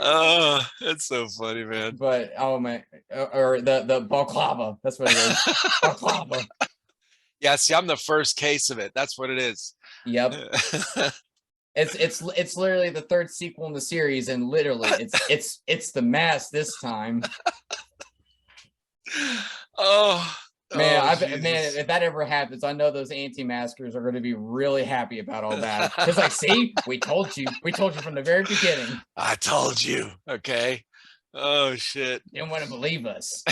Speaker 1: Oh, it's so funny, man.
Speaker 2: But oh man, or the balaclava. That's what it is. Balaclava.
Speaker 1: Yeah, see, I'm the first case of it. That's what it is.
Speaker 2: Yep. It's literally the third sequel in the series, and literally it's the mask this time.
Speaker 1: Oh
Speaker 2: man, man, if that ever happens, I know those anti-maskers are going to be really happy about all that. Because like, see, we told you from the very beginning.
Speaker 1: I told you. Okay. Oh shit.
Speaker 2: Didn't want to believe us.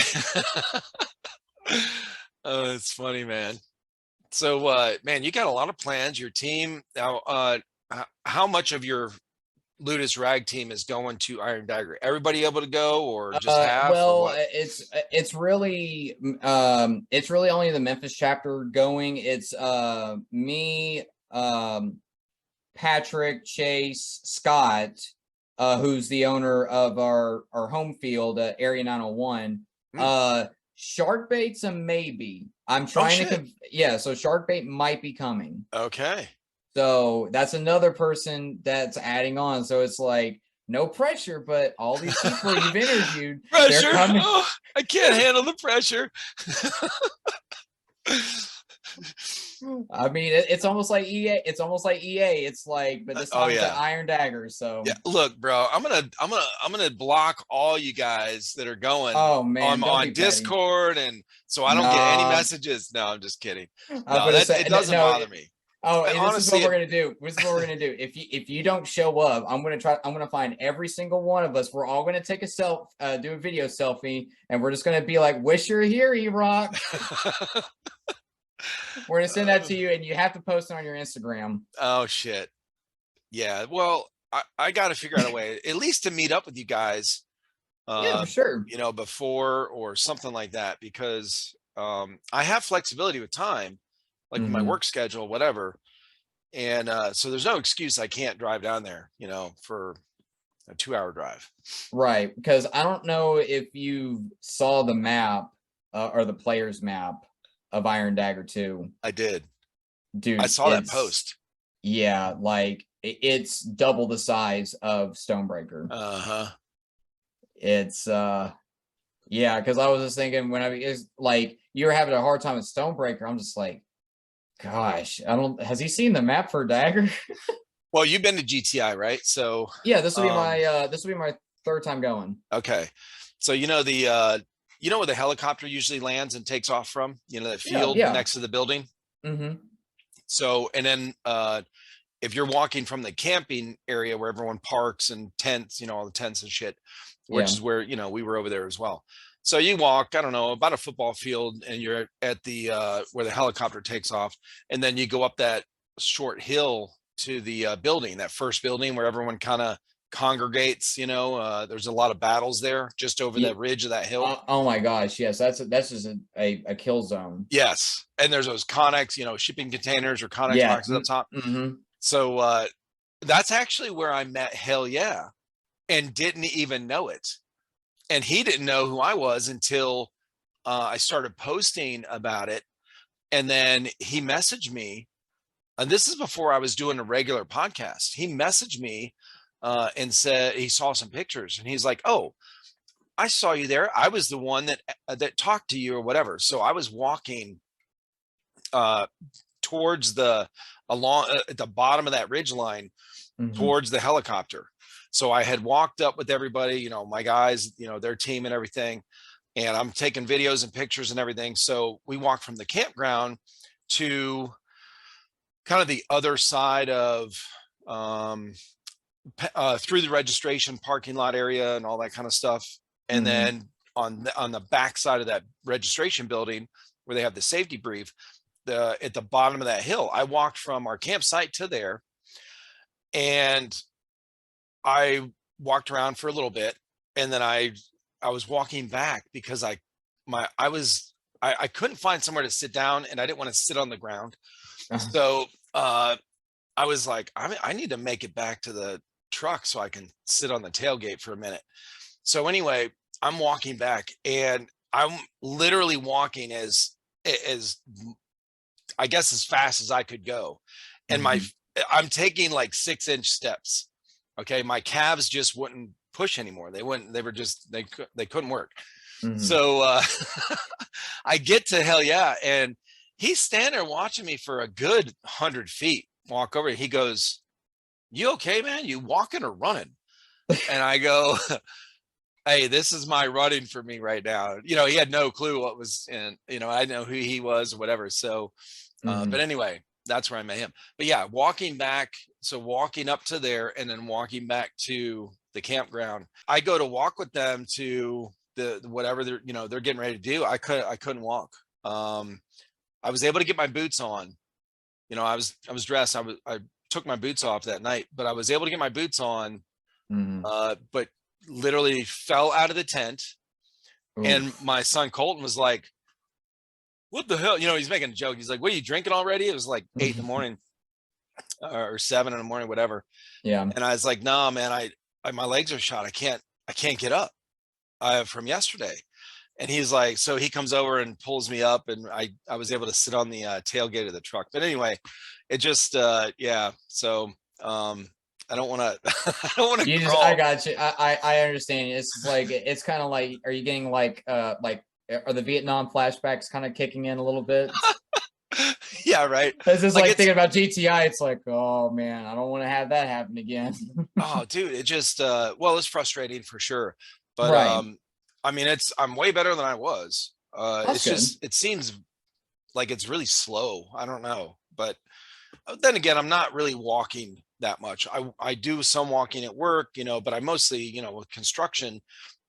Speaker 1: Oh, it's funny, man. So, man, you got a lot of plans. Your team now. How much of your Ludus Rag team is going to Iron Dagger? Everybody able to go, or just half?
Speaker 2: Well, it's really only the Memphis chapter going. It's me, Patrick, Chase, Scott, who's the owner of our home field, Area 901. Shark bait's a maybe. I'm trying to so shark bait might be coming.
Speaker 1: Okay.
Speaker 2: So that's another person that's adding on. So it's like no pressure, but all these people you've interviewed,
Speaker 1: they're coming. Oh, I can't handle the pressure.
Speaker 2: I mean, it's almost like EA. It's almost like EA. It's like, but this time it's an Iron Dagger. So
Speaker 1: yeah, look, bro, I'm gonna block all you guys that are going.
Speaker 2: Oh man,
Speaker 1: on Discord, and so I don't get any messages. No, I'm just kidding. No, it doesn't bother me.
Speaker 2: Oh, and honestly, this is what we're gonna do. This is what we're gonna do. If you don't show up, I'm gonna find every single one of us. We're all gonna take do a video selfie, and we're just gonna be like, "Wish you're here, E-Rock." We're gonna send that to you, and you have to post it on your Instagram.
Speaker 1: Oh shit! Yeah, well, I got to figure out a way, at least to meet up with you guys.
Speaker 2: Yeah, for sure.
Speaker 1: Before or something like that, because I have flexibility with time, like my work schedule, whatever, and so there's no excuse I can't drive down there, for a 2-hour drive.
Speaker 2: Right, because I don't know if you saw the map or the player's map of Iron Dagger 2.
Speaker 1: I did.
Speaker 2: Dude,
Speaker 1: I saw that post.
Speaker 2: Yeah, like it's double the size of Stonebreaker. It's yeah, because I was just thinking it's like you were having a hard time with Stonebreaker. I'm just like, gosh, has he seen the map for Dagger?
Speaker 1: Well, you've been to GTI, right? So
Speaker 2: yeah, this will be my third time going.
Speaker 1: Okay. So you know where the helicopter usually lands and takes off from? You know, that field next to the building. So, and then if you're walking from the camping area where everyone parks and tents, all the tents and shit, which is where, we were over there as well. So you walk, I don't know, about a football field, and you're at the where the helicopter takes off, and then you go up that short hill to the building, that first building where everyone kind of congregates. There's a lot of battles there just over that ridge of that hill.
Speaker 2: Oh my gosh, yes, that's just a kill zone.
Speaker 1: Yes, and there's those Connex, shipping containers or Connex boxes up top. So that's actually where I met Hell Yeah, and didn't even know it. And he didn't know who I was until I started posting about it. And then he messaged me, and this is before I was doing a regular podcast. He messaged me and said he saw some pictures, and he's like, "Oh, I saw you there. I was the one that talked to you or whatever." So I was walking towards along at the bottom of that ridge line towards the helicopter. So I had walked up with everybody, my guys, their team and everything, and I'm taking videos and pictures and everything. So we walked from the campground to kind of the other side of through the registration parking lot area and all that kind of stuff. And then on the back side of that registration building where they have the safety brief, at the bottom of that hill, I walked from our campsite to there, and I walked around for a little bit, and then I was walking back because I couldn't find somewhere to sit down, and I didn't want to sit on the ground. So I was like, I need to make it back to the truck so I can sit on the tailgate for a minute. So anyway, I'm walking back, and I'm literally walking as I guess as fast as I could go. And I'm taking like 6-inch steps. Okay. My calves just wouldn't push anymore. They couldn't work. So I get to Hell Yeah, and he's standing there watching me for a good 100 feet. Walk over, he goes, "You okay, man? You walking or running?" And I go, "Hey, this is my running for me right now." He had no clue what was in, I know who he was or whatever. So, but anyway, that's where I met him. But yeah, walking back. So walking up to there and then walking back to the campground, I go to walk with them to the whatever they're getting ready to do. I couldn't walk. I was able to get my boots on. I was dressed. I took my boots off that night, but I was able to get my boots on, but literally fell out of the tent. And my son Colton was like, "What the hell?" He's making a joke. He's like, "What, are you drinking already?" It was like 8 in the morning or 7 in the morning, whatever. Yeah. And I was like, "Nah, man, my legs are shot. I can't get up from yesterday." And he's like, so he comes over and pulls me up, and I was able to sit on the tailgate of the truck. But anyway, it just, yeah. So I don't want to, I don't want to
Speaker 2: I got you. I understand. It's kind of like, are you getting like are the Vietnam flashbacks kind of kicking in a little bit?
Speaker 1: Yeah, right.
Speaker 2: This is like thinking about GTI. It's like, oh man, I don't want to have that happen again.
Speaker 1: Oh, dude, it just, well, it's frustrating for sure. But I mean, I'm way better than I was. It's good. Just, it seems like it's really slow. I don't know. But then again, I'm not really walking that much. I do some walking at work, but I mostly, with construction,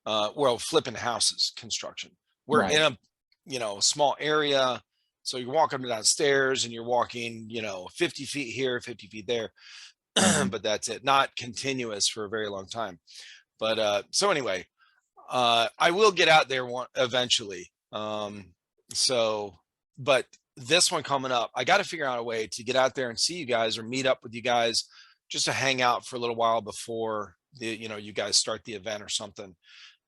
Speaker 1: flipping houses, construction. We're in a, small area. So you're walking downstairs and you're walking, 50 feet here, 50 feet there. But that's it. Not continuous for a very long time. But so anyway, I will get out there eventually. But this one coming up, I got to figure out a way to get out there and see you guys or meet up with you guys just to hang out for a little while before you guys start the event or something,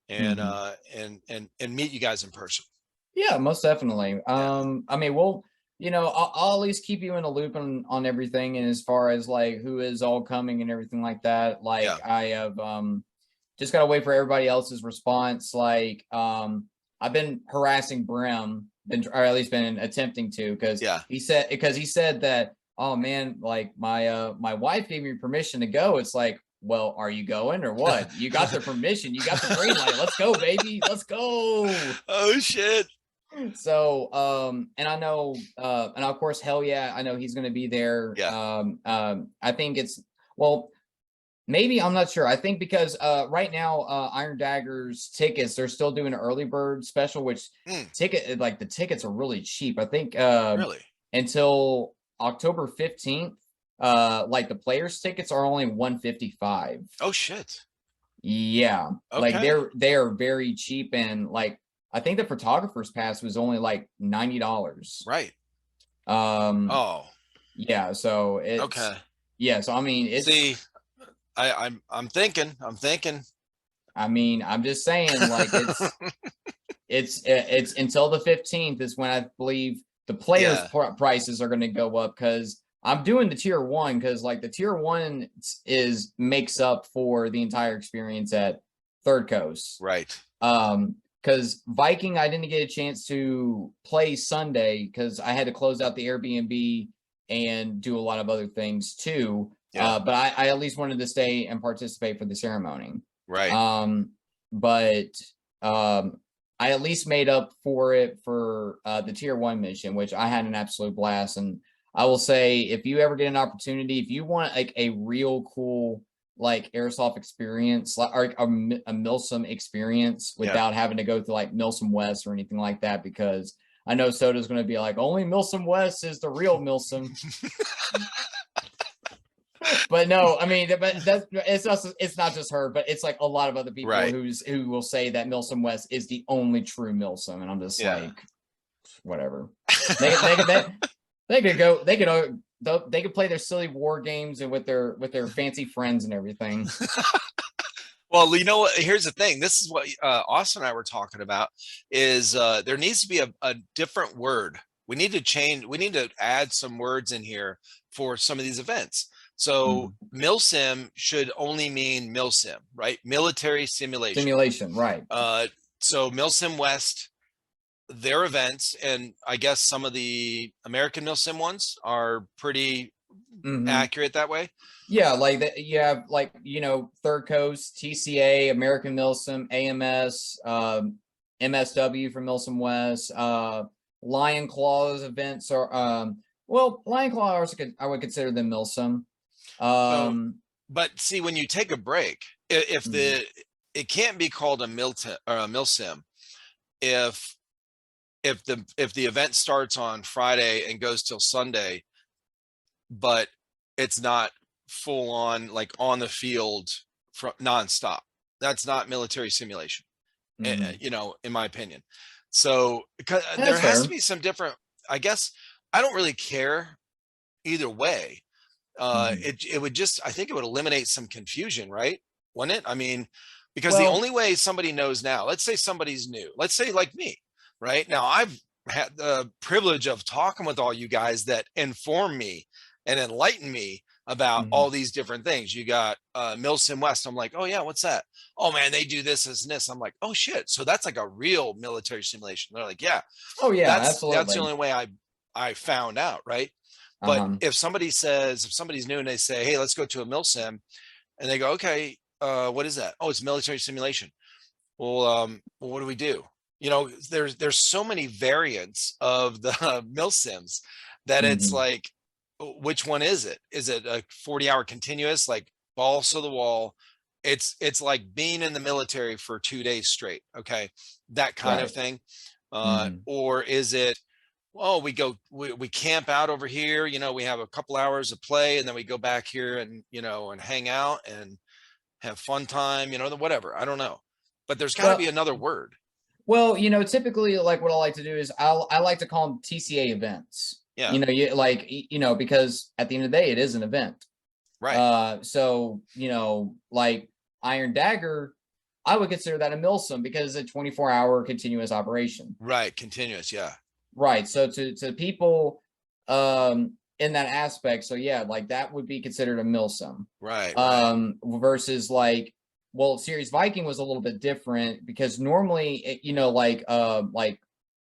Speaker 1: and and meet you guys in person.
Speaker 2: Yeah, most definitely. I mean, I'll at least keep you in a loop on everything, and as far as like who is all coming and everything like that. Like I have just gotta wait for everybody else's response. Like I've been harassing Brim, or at least been attempting to, because he said that oh man, like my wife gave me permission to go. It's like, well, are you going or what? You got the permission, you got the green light. Let's go, baby. Let's go.
Speaker 1: Oh shit.
Speaker 2: So and I know and of course, hell yeah, I know he's gonna be there.
Speaker 1: Yeah.
Speaker 2: I think it's, well, maybe, I'm not sure. I think because right now Iron Dagger's tickets, they're still doing an early bird special, which like the tickets are really cheap. I think
Speaker 1: Really?
Speaker 2: until October 15th, like the players tickets are only 155.
Speaker 1: Oh shit.
Speaker 2: Yeah. Like
Speaker 1: Okay.
Speaker 2: they are very cheap, and like I think the photographer's pass was only like $90.
Speaker 1: Right.
Speaker 2: Oh. Yeah, so it's
Speaker 1: Okay.
Speaker 2: yeah, so I mean it's,
Speaker 1: see, I'm thinking.
Speaker 2: I mean, I'm just saying, like it's until the 15th is when I believe the players prices are going to go up, because I'm doing the tier 1, because like the tier 1 is makes up for the entire experience at Third Coast.
Speaker 1: Right.
Speaker 2: Because Viking, I didn't get a chance to play Sunday because I had to close out the Airbnb and do a lot of other things too.
Speaker 1: Yeah.
Speaker 2: But I at least wanted to stay and participate for the ceremony.
Speaker 1: Right.
Speaker 2: But I at least made up for it for the tier 1 mission, which I had an absolute blast. And I will say, if you ever get an opportunity, if you want like a real cool like airsoft experience, like or a MilSim experience without having to go through like MilSim West or anything like that, because I know Soda's going to be like, only MilSim West is the real MilSim. But no, I mean, but that's, it's not just her, but it's like a lot of other people who will say that MilSim West is the only true MilSim, and I'm just like, whatever. They could play their silly war games and with their fancy friends and everything.
Speaker 1: Well, you know what? Here's the thing. This is what Austin and I were talking about. Is there needs to be a different word. We need to change. We need to add some words in here for some of these events. So MilSim should only mean MilSim, right? Military simulation.
Speaker 2: Simulation, right?
Speaker 1: So MilSim West, their events, and I guess some of the American MilSim ones are pretty accurate that way.
Speaker 2: Yeah, like you have like, you know, Third Coast, TCA, American MilSim, AMS, MSW from MilSim West, Lion Claw's events are well, Lion Claw I would consider them MilSim.
Speaker 1: But see, when you take a break, if it can't be called a MilSim if the event starts on Friday and goes till Sunday, but it's not full on like on the field from nonstop. That's not military simulation, you know, in my opinion. So there has to be some different, I guess. I don't really care either way. It would just, I think it would eliminate some confusion, right? Wouldn't it? I mean, because the only way somebody knows now, let's say somebody's new, let's say like me, right? Now I've had the privilege of talking with all you guys that inform me and enlighten me about all these different things. You got MilSim West. I'm like, oh yeah, what's that? Oh man, they do this and this. I'm like, oh shit. So that's like a real military simulation. They're like, yeah.
Speaker 2: Oh yeah,
Speaker 1: absolutely. That's the only way I found out, right? But if somebody's new and they say, hey, let's go to a MilSim, and they go, okay, what is that? Oh, it's military simulation. Well, what do we do? You know, there's so many variants of the MilSims that it's like, which one is it? Is it a 40-hour continuous, like balls to the wall? It's like being in the military for 2 days straight. Okay. That kind of thing. Or is it, oh, we camp out over here, you know, we have a couple hours of play and then we go back here and, you know, and hang out and have fun time, you know, whatever. I don't know, but there's got to be another word.
Speaker 2: Well, you know, typically like what I like to do is I like to call them TCA events.
Speaker 1: Yeah.
Speaker 2: You know, you know, because at the end of the day, it is an event.
Speaker 1: Right.
Speaker 2: So, you know, like Iron Dagger, I would consider that a MilSim because it's a 24-hour continuous operation.
Speaker 1: Right. Continuous. Yeah.
Speaker 2: Right. So to people in that aspect, so yeah, like that would be considered a MilSim.
Speaker 1: Right.
Speaker 2: Versus like, well, Series Viking was a little bit different because normally, you know, like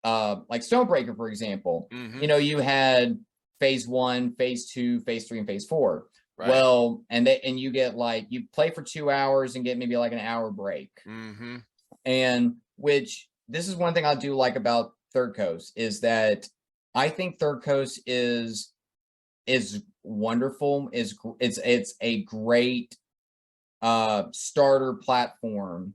Speaker 2: Stonebreaker, for example, you know, you had phase 1, phase 2, phase 3, and phase 4.
Speaker 1: Right.
Speaker 2: Well, and you get like, you play for 2 hours and get maybe like an hour break. And which, this is one thing I do like about Third Coast, is that I think Third Coast is wonderful. It's a great starter platform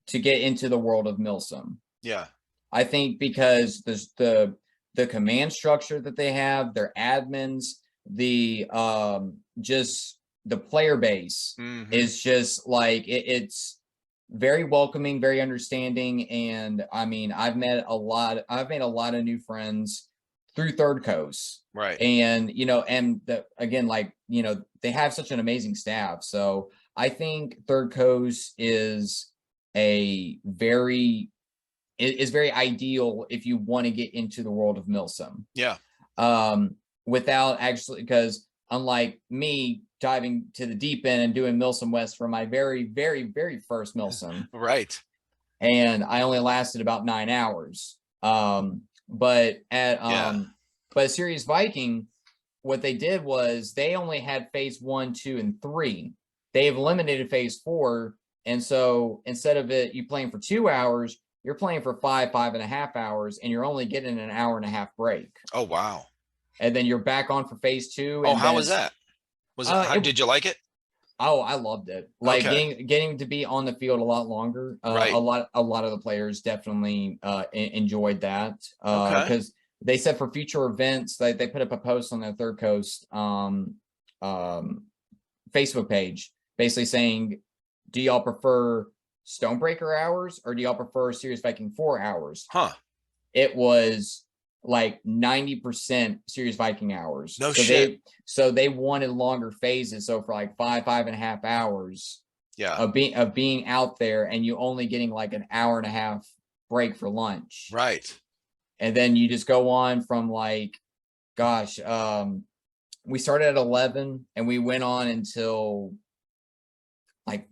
Speaker 2: to get into the world of MilSim.
Speaker 1: Yeah.
Speaker 2: I think because there's the command structure that they have, their admins, the just the player base is just like, it's very welcoming, very understanding. And I mean, I've made a lot of new friends through Third Coast.
Speaker 1: Right.
Speaker 2: And, you know, and again, like, you know, they have such an amazing staff. So I think Third Coast is very ideal if you want to get into the world of MilSim.
Speaker 1: Yeah.
Speaker 2: Without actually, because unlike me diving to the deep end and doing MilSim West for my very, very, very first MilSim.
Speaker 1: Right.
Speaker 2: And I only lasted about 9 hours. But Serious Viking, what they did was they only had phase 1, 2, and 3. They've eliminated phase 4. And so instead of you playing for 2 hours, you're playing for 5.5 hours, and you're only getting an hour and a half break.
Speaker 1: Oh, wow.
Speaker 2: And then you're back on for phase 2.
Speaker 1: Oh, how was that? Did you like it?
Speaker 2: Oh, I loved it. Like getting to be on the field a lot longer.
Speaker 1: Right.
Speaker 2: A lot of the players definitely enjoyed that. Because they said for future events, they put up a post on their Third Coast Facebook page, basically saying, do y'all prefer Stonebreaker hours or do y'all prefer Serious Viking 4 hours?
Speaker 1: Huh.
Speaker 2: It was like 90% Serious Viking hours.
Speaker 1: No shit.
Speaker 2: So they wanted longer phases. So for like 5.5 hours of being out there, and you only getting like an hour and a half break for lunch.
Speaker 1: Right. And
Speaker 2: then you just go on from like, gosh, we started at 11 and we went on until like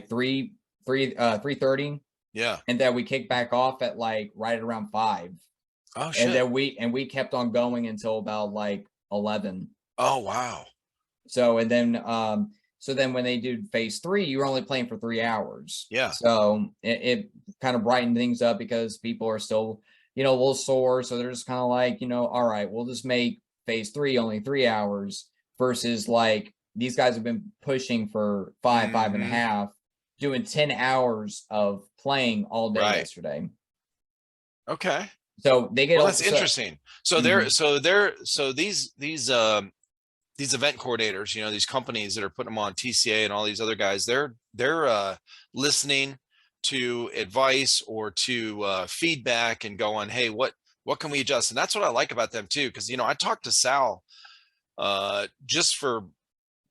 Speaker 2: 3:30.
Speaker 1: Yeah.
Speaker 2: And then we kicked back off at like right around 5.
Speaker 1: Oh shit.
Speaker 2: And then we kept on going until about like 11.
Speaker 1: Oh wow.
Speaker 2: So then when they do phase 3, you were only playing for 3 hours.
Speaker 1: Yeah.
Speaker 2: So it kind of brightened things up because people are still, you know, a little sore. So they're just kind of like, you know, all right, we'll just make phase 3 only 3 hours, versus like these guys have been pushing for 5.5, doing 10 hours of playing all day yesterday.
Speaker 1: Okay.
Speaker 2: So they get.
Speaker 1: Well, that's interesting. So these event coordinators, you know, these companies that are putting them on, TCA and all these other guys, they're listening to advice or to feedback and going, hey, what can we adjust? And that's what I like about them too, because, you know, I talked to Sal just for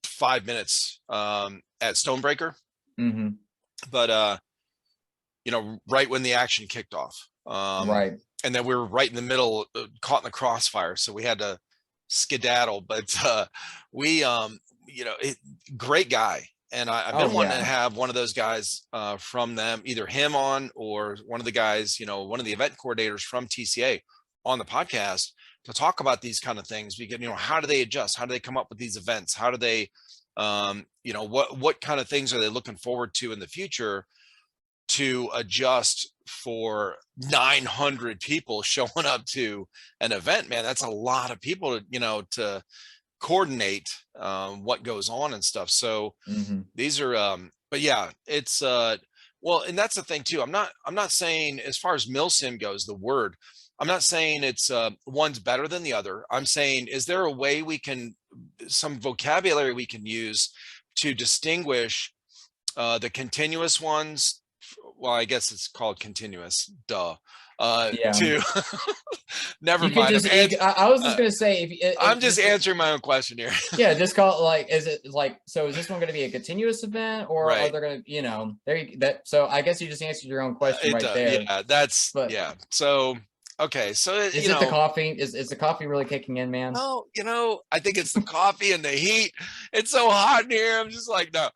Speaker 1: 5 minutes at Stonebreaker, but you know, right when the action kicked off, right. And then we were right in the middle, caught in the crossfire. So we had to skedaddle, but we, you know, great guy. And I've been wanting to have one of those guys from them, either him on or one of the guys, you know, one of the event coordinators from TCA on the podcast to talk about these kind of things. Because, you know, how do they adjust? How do they come up with these events? How do they, you know, what kind of things are they looking forward to in the future to adjust for 900 people showing up to an event? Man, that's a lot of people to, you know, to coordinate what goes on and stuff. So these are but yeah, it's well, and that's the thing too. I'm not saying, as far as MilSim goes, the word, I'm not saying it's one's better than the other. I'm saying, is there a way we can, some vocabulary we can use to distinguish the continuous ones? Well, I guess it's called continuous, duh. To never mind.
Speaker 2: I was just gonna say,
Speaker 1: I'm just answering my own question here.
Speaker 2: Yeah, just call it like, is it like, so is this one going to be a continuous event, or are they going to, you know, so I guess you just answered your own question there.
Speaker 1: Yeah, that's, yeah. So, okay. So
Speaker 2: is it the coffee? Is the coffee really kicking in, man?
Speaker 1: No, you know, I think it's the coffee and the heat. It's so hot in here. I'm just like, no.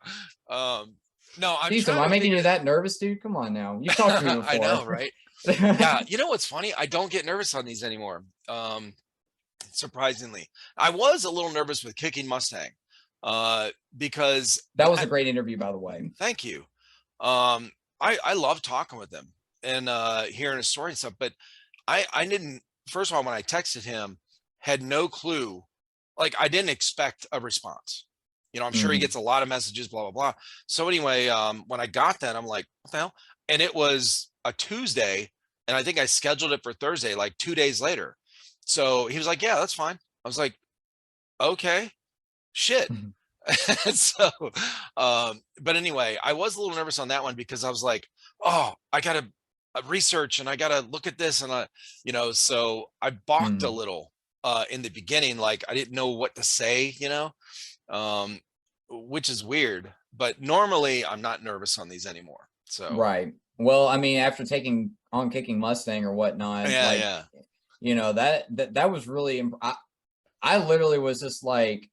Speaker 1: No,
Speaker 2: am I making you that nervous, dude? Come on now. You talked to me before.
Speaker 1: I know, right? Yeah, you know what's funny? I don't get nervous on these anymore. surprisingly. I was a little nervous with Kicking Mustang, because
Speaker 2: that was a great interview, by the way.
Speaker 1: Thank you. I love talking with them and hearing his story and stuff, but I didn't, first of all, when I texted him, had no clue. Like, I didn't expect a response. You know, I'm sure he gets a lot of messages, blah, blah, blah. So anyway, when I got that, I'm like, what the hell? And it was a Tuesday, and I think I scheduled it for Thursday, like 2 days later. So he was like, yeah, that's fine. I was like, okay, shit. So, but anyway, I was a little nervous on that one because I was like, oh, I gotta research and I gotta look at this, and you know, so I balked a little in the beginning. Like, I didn't know what to say, you know, which is weird, but normally I'm not nervous on these anymore. So
Speaker 2: right. Well, I mean, after taking on Kicking Mustang or whatnot, like, you know, that was really, I literally was just like,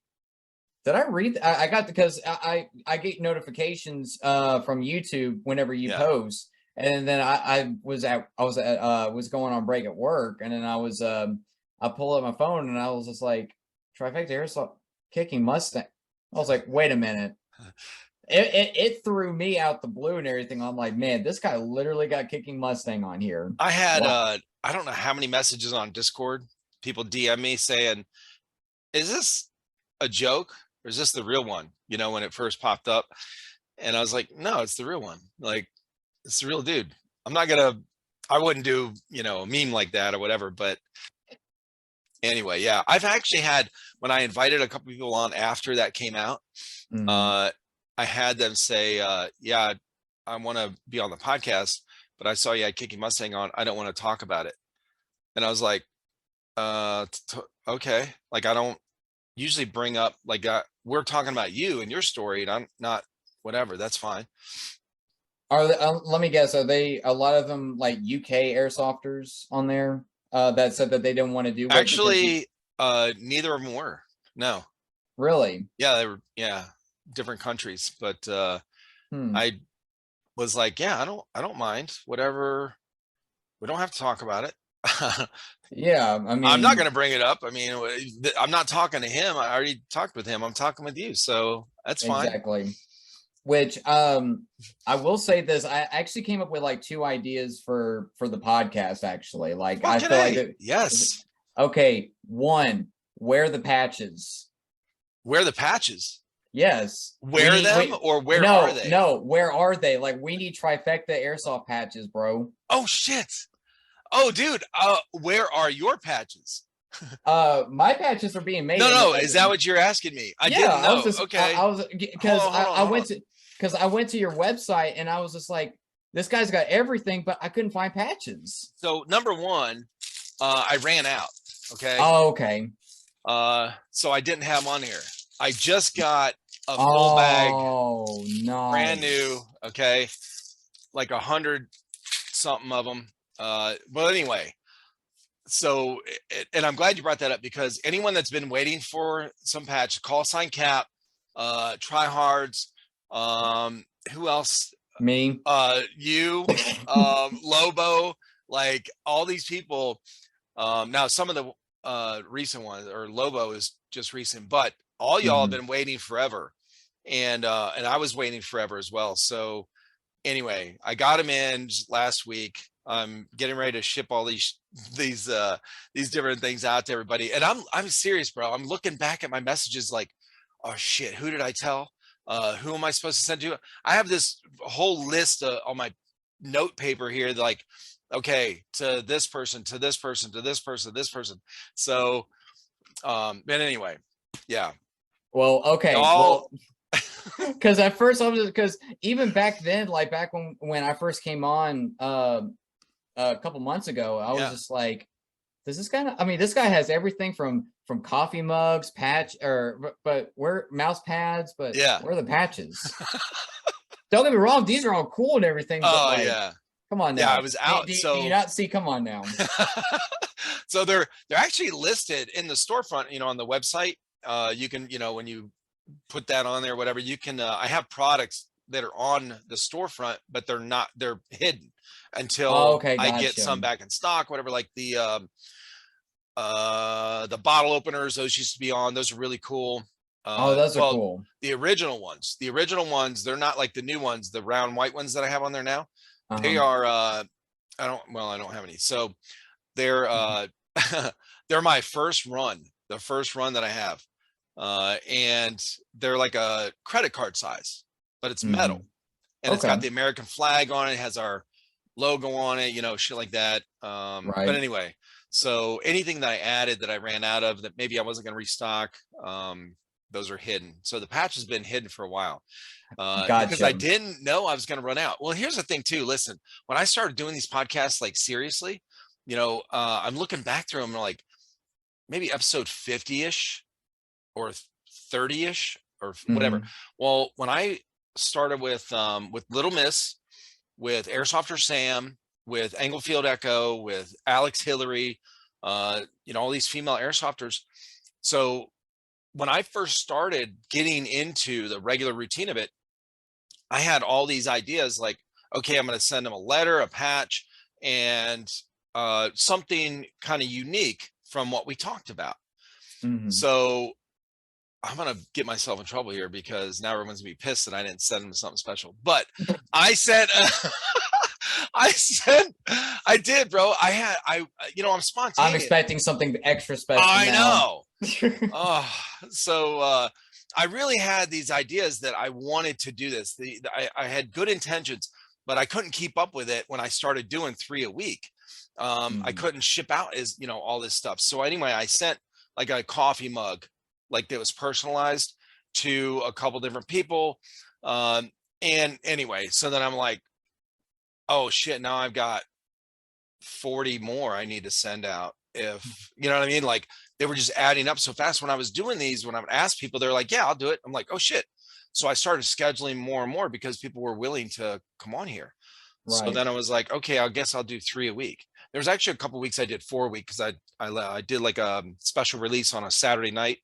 Speaker 2: did I read? I got, because I get notifications from YouTube whenever you post, and then I was going on break at work, and then I pull up my phone and I was just like, TriFecta Airsoft Kicking Mustang. I was like, wait a minute. It threw me out the blue and everything. I'm like, man, this guy literally got Kicking Mustang on here.
Speaker 1: I had I don't know how many messages on Discord, people DM me saying, is this a joke or is this the real one? You know, when it first popped up. And I was like, no, it's the real one. Like, it's the real dude. I wouldn't do, you know, a meme like that or whatever. But anyway, yeah, I've actually had, when I invited a couple people on after that came out, I had them say, yeah, I want to be on the podcast, but I saw you had Kicking Mustang on. I don't want to talk about it. And I was like, okay. Like, I don't usually bring up, like, we're talking about you and your story, and I'm not, whatever, that's fine.
Speaker 2: Are they, let me guess, are they, a lot of them, like UK airsofters on there that said that they didn't want to do it?
Speaker 1: Actually, neither of them were. No.
Speaker 2: Really?
Speaker 1: Yeah, they were, different countries, but I was like, yeah, I don't mind, whatever. We don't have to talk about it.
Speaker 2: Yeah, I mean,
Speaker 1: I'm not going to bring it up. I mean, I'm not talking to him. I already talked with him. I'm talking with you, so that's fine.
Speaker 2: Exactly. Which I will say this, I actually came up with like 2 ideas for the podcast, actually. Like, I feel like
Speaker 1: yes.
Speaker 2: Okay, 1, wear the patches.
Speaker 1: Wear the patches.
Speaker 2: Yes.
Speaker 1: Wear them, or where are they?
Speaker 2: No, where are they? Like, we need TriFecta Airsoft patches, bro.
Speaker 1: Oh shit. Oh dude, where are your patches?
Speaker 2: My patches are being made.
Speaker 1: No, is that what you're asking me? I didn't know. Okay.
Speaker 2: I was, because I went to your website and I was just like, this guy's got everything, but I couldn't find patches.
Speaker 1: So number 1, I ran out. Okay.
Speaker 2: Oh, okay.
Speaker 1: So I didn't have them on here. I just got a full bag.
Speaker 2: Oh, no.
Speaker 1: Brand new. Okay. Like 100 something of them. But anyway, so, and I'm glad you brought that up, because anyone that's been waiting for some patch, call sign Cap, Try Hards, who else?
Speaker 2: Me.
Speaker 1: You, Lobo, like all these people. Now some of the recent ones, or Lobo is just recent, but all y'all have been waiting forever, and I was waiting forever as well. So anyway, I got them in last week. I'm getting ready to ship all these different things out to everybody, and I'm serious, bro. I'm looking back at my messages like, oh shit, who did I tell? Who am I supposed to send to? I have this whole list on my note paper here, like, okay, to this person, to this person, to this person, this person. So, but anyway, yeah.
Speaker 2: Well, okay. Well, because at first I was, because even back then, like back when I first came on a couple months ago, I was just like, does this guy, I mean, this guy has everything from coffee mugs, but where mouse pads, but where are the patches? Don't get me wrong, these are all cool and everything. But like, come on now.
Speaker 1: Yeah, I was out.
Speaker 2: Do you not see? Come on now.
Speaker 1: So they're actually listed in the storefront, you know, on the website. You can, you know, when you put that on there, whatever, you can, I have products that are on the storefront, but they're hidden until I get some back in stock, whatever. Like the The bottle openers, those used to be on. Those are really cool.
Speaker 2: Oh, those are
Speaker 1: Well,
Speaker 2: cool.
Speaker 1: the original ones, they're not like the new ones, the round white ones that I have on there now. They are, I don't have any. So they're, they're my first run, the first run that I have. And they're like a credit card size, but it's metal. And it's got the American flag on it, has our logo on it, you know, shit like that. But anyway, so anything that I added that I ran out of that maybe I wasn't going to restock, those are hidden. So the patch has been hidden for a while, because I didn't know I was going to run out. Well, here's the thing too. Listen, when I started doing these podcasts, like seriously, you know, I'm looking back through them like maybe episode 50-ish or 30-ish or whatever. Well, when I started with Little Miss, with Airsofter Sam, with Englefield Echo, with Alex Hillary, you know, all these female airsofters. So when I first started getting into the regular routine of it, I had all these ideas like, okay, I'm going to send them a letter, a patch, and something kind of unique from what we talked about. So I'm going to get myself in trouble here because now everyone's going to be pissed that I didn't send them something special. But I said, I did, bro. You know, I'm spontaneous.
Speaker 2: I'm expecting something extra special.
Speaker 1: I know. So I really had these ideas that I wanted to do this. I had good intentions, but I couldn't keep up with it when I started doing 3 a week. I couldn't ship out as, you know, all this stuff. So anyway, I sent like a coffee mug, like that was personalized to a couple different people. And anyway, so then I'm like, oh shit, now I've got 40 more I need to send out. If you know what I mean, like they were just adding up so fast. When I was doing these, when I would ask people, they're like, yeah, I'll do it. I'm like, oh shit. So I started scheduling more and more because people were willing to come on here. So then I was like, okay, I guess I'll do 3 a week. There was actually a couple of weeks I did 4 a week because I did like a special release on a Saturday night.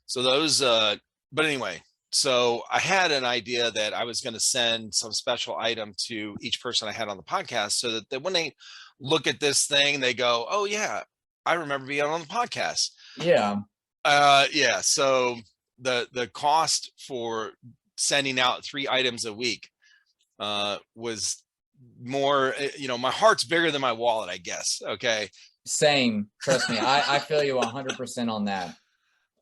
Speaker 1: So those but anyway, so I had an idea that I was going to send some special item to each person I had on the podcast so that when they look at this thing, they go, oh yeah, I remember being on the podcast.
Speaker 2: Yeah.
Speaker 1: So the cost for sending out 3 items a week was more, you know, my heart's bigger than my wallet, I guess. Okay.
Speaker 2: Same. Trust me. I feel you 100% on that.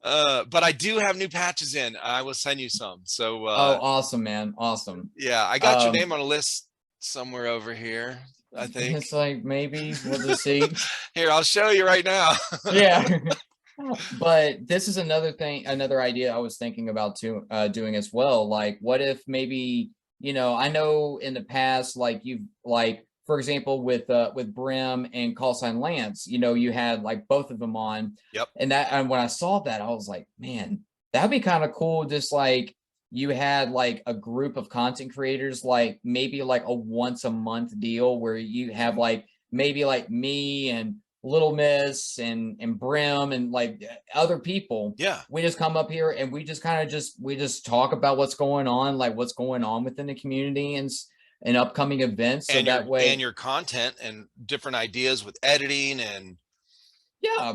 Speaker 1: But I do have new patches in. I will send you some. So
Speaker 2: oh, awesome, man. Awesome.
Speaker 1: Yeah, I got your name on a list somewhere over here, I think.
Speaker 2: It's like maybe we'll just see.
Speaker 1: Here, I'll show you right now.
Speaker 2: Yeah. But this is another idea I was thinking about too, doing as well. Like, what if maybe, you know, I know in the past, like you've like, for example, with Brim and Call Sign Lance, you know, you had like both of them on.
Speaker 1: Yep.
Speaker 2: And when I saw that, I was like, man, that'd be kind of cool. Just like you had like a group of content creators, like maybe like a once a month deal where you have like maybe like me and Little Miss and Brim and like other people.
Speaker 1: Yeah.
Speaker 2: We just come up here and we just kind of we just talk about what's going on, like what's going on within the community and upcoming events. So that way,
Speaker 1: and your content and different ideas with editing and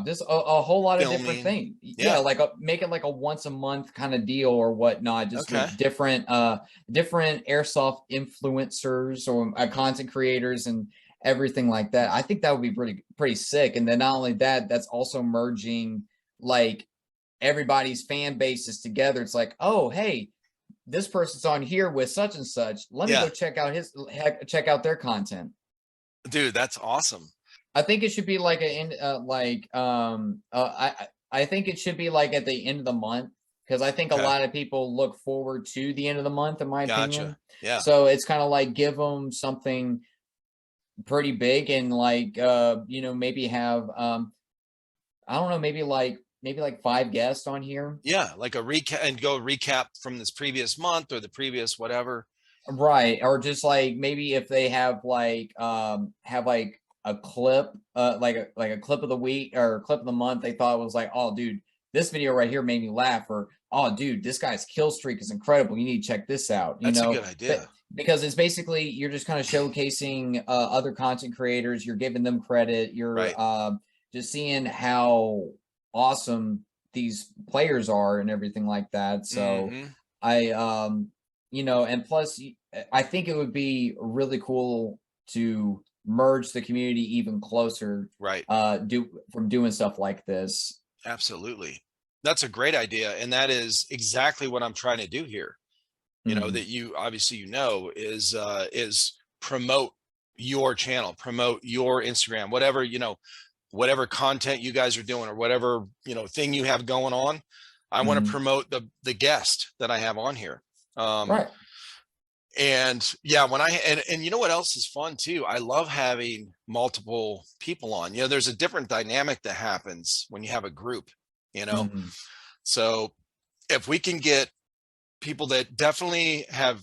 Speaker 2: there's a whole lot
Speaker 1: filming.
Speaker 2: Of different things. Yeah, like make it like a once a month kind of deal or whatnot, just with different airsoft influencers or content creators and everything like that. I think that would be pretty sick. And then not only that, that's also merging like everybody's fan bases together. It's like, oh, hey, this person's on here with such and such. Let me go check out their content.
Speaker 1: Dude, that's awesome.
Speaker 2: I think it should be like I think it should be like at the end of the month, because I think a lot of people look forward to the end of the month, in my opinion.
Speaker 1: Yeah.
Speaker 2: So it's kind of like give them something pretty big and like you know, maybe have I don't know, maybe like 5 guests on here.
Speaker 1: Yeah, like a recap from this previous month or the previous whatever.
Speaker 2: Right. Or just like maybe if they have like a clip, like a clip of the week or a clip of the month they thought was like, oh dude, this video right here made me laugh, or, oh dude, this guy's kill streak is incredible. You need to check this out.
Speaker 1: That's a good idea.
Speaker 2: Because it's basically, you're just kind of showcasing other content creators. You're giving them credit. You're just seeing how awesome these players are and everything like that. So I, you know, and plus I think it would be really cool to merge the community even closer, from doing stuff like this.
Speaker 1: Absolutely. That's a great idea. And that is exactly what I'm trying to do here. You know, that you obviously, you know, is promote your channel, promote your Instagram, whatever, you know, whatever content you guys are doing, or whatever, you know, thing you have going on. I want to promote the guest that I have on here. And yeah, when and you know what else is fun too? I love having multiple people on. You know, there's a different dynamic that happens when you have a group, you know. So if we can get people that definitely have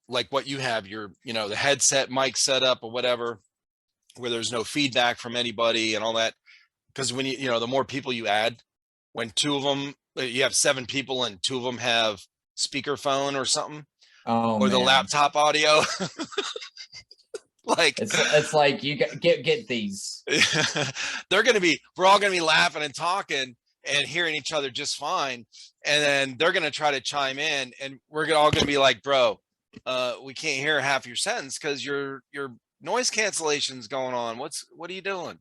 Speaker 1: like what you have, your, you know, the headset mic setup or whatever, where there's no feedback from anybody and all that. Because when you know, the more people you add, when two of them, you have 7 people and 2 of them have speakerphone or something, or the laptop audio. Like
Speaker 2: it's like, you get these.
Speaker 1: We're all gonna be laughing and talking and hearing each other just fine, and then they're gonna try to chime in, and we're all gonna be like, bro, we can't hear half your sentence because your noise cancellation's going on. What are you doing?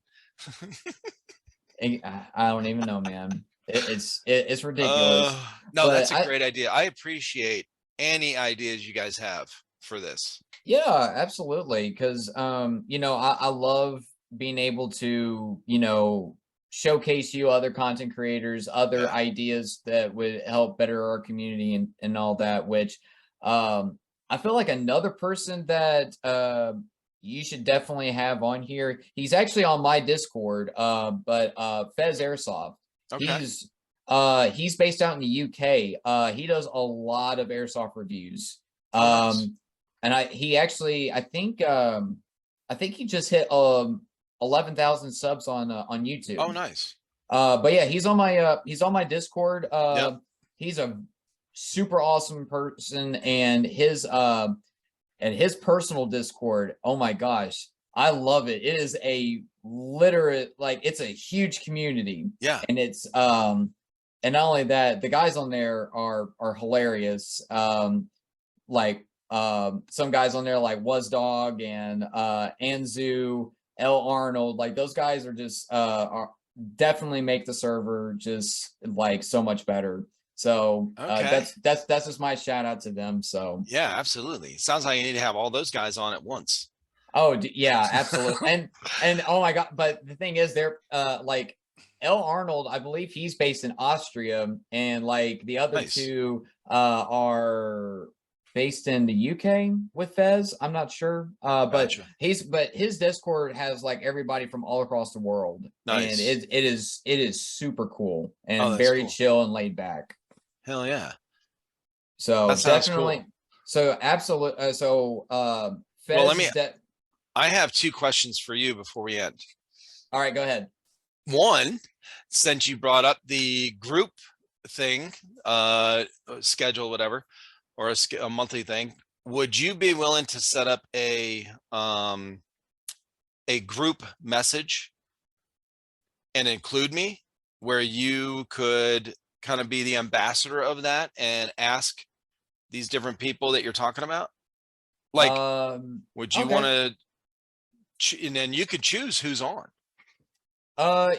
Speaker 2: I don't even know, man. It's ridiculous.
Speaker 1: No, that's a great idea. I appreciate any ideas you guys have for this.
Speaker 2: Yeah, absolutely. Because you know, I love being able to, you know, showcase you other content creators, other ideas that would help better our community and all that, which I feel like another person that you should definitely have on here. He's actually on my Discord, but Fez Airsoft. He's based out in the UK. He does a lot of airsoft reviews. And he actually, I think he just hit 11,000 subs on YouTube.
Speaker 1: Oh, nice.
Speaker 2: But yeah, he's on my Discord. He's a super awesome person, and his personal Discord, oh my gosh, I love it. It is a literate, like, it's a huge community.
Speaker 1: Yeah.
Speaker 2: And it's and not only that, the guys on there are hilarious. Like some guys on there like Was Dog and Anzu, L Arnold, like those guys are just are definitely make the server just like so much better. So that's just my shout out to them. So
Speaker 1: yeah, absolutely. Sounds like you need to have all those guys on at once.
Speaker 2: Oh yeah, absolutely. and oh my god, but the thing is, they're like L Arnold, I believe he's based in Austria, and like the other two are based in the UK with Fez. I'm not sure, but his Discord has like everybody from all across the world, and it is super cool and very chill and laid back.
Speaker 1: Hell yeah!
Speaker 2: So definitely, cool. So absolutely, Fez. Well,
Speaker 1: I have 2 questions for you before we end.
Speaker 2: All right, go ahead.
Speaker 1: One, since you brought up the group thing, schedule, whatever, or a monthly thing, would you be willing to set up a group message and include me, where you could kind of be the ambassador of that and ask these different people that you're talking about? Like, would you want to, and then you could choose who's on?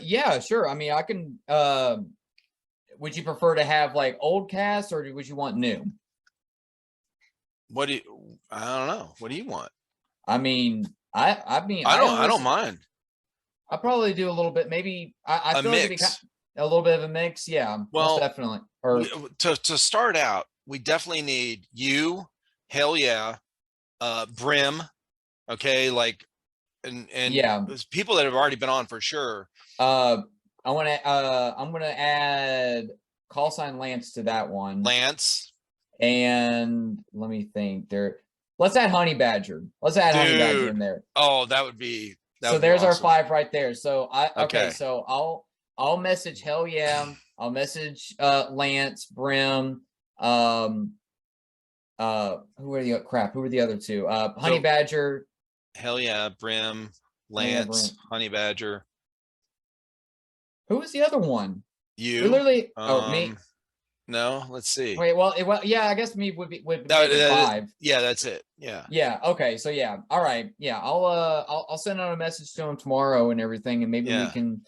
Speaker 2: Yeah, sure. I mean, I can, would you prefer to have like old cast, or would you want new?
Speaker 1: I don't know. What do you want?
Speaker 2: I mean, I
Speaker 1: don't mind.
Speaker 2: I probably do a little bit, maybe I feel like it'd be a little bit of a mix. Yeah, well, definitely. Or
Speaker 1: to start out, we definitely need you. Hell yeah. Brim. Okay. Like, and
Speaker 2: yeah,
Speaker 1: there's people that have already been on for sure.
Speaker 2: I'm gonna add call sign Lance to that one.
Speaker 1: Lance.
Speaker 2: And let me think. Let's add Honey Badger. Let's add Honey Badger in there.
Speaker 1: Oh, that would be.
Speaker 2: So there's awesome. Our 5 right there. So okay. So I'll message Hell Yeah. I'll message Lance, Brim, who are the other two? Honey Badger.
Speaker 1: Hell Yeah, Brim, Lance, Honey Badger.
Speaker 2: Who was the other one?
Speaker 1: You.
Speaker 2: We literally me.
Speaker 1: No, let's see.
Speaker 2: Wait, well, yeah, I guess me would be 5.
Speaker 1: Yeah, that's it. Yeah.
Speaker 2: Yeah. Okay. So yeah. All right. Yeah. I'll send out a message to him tomorrow and everything, and maybe we can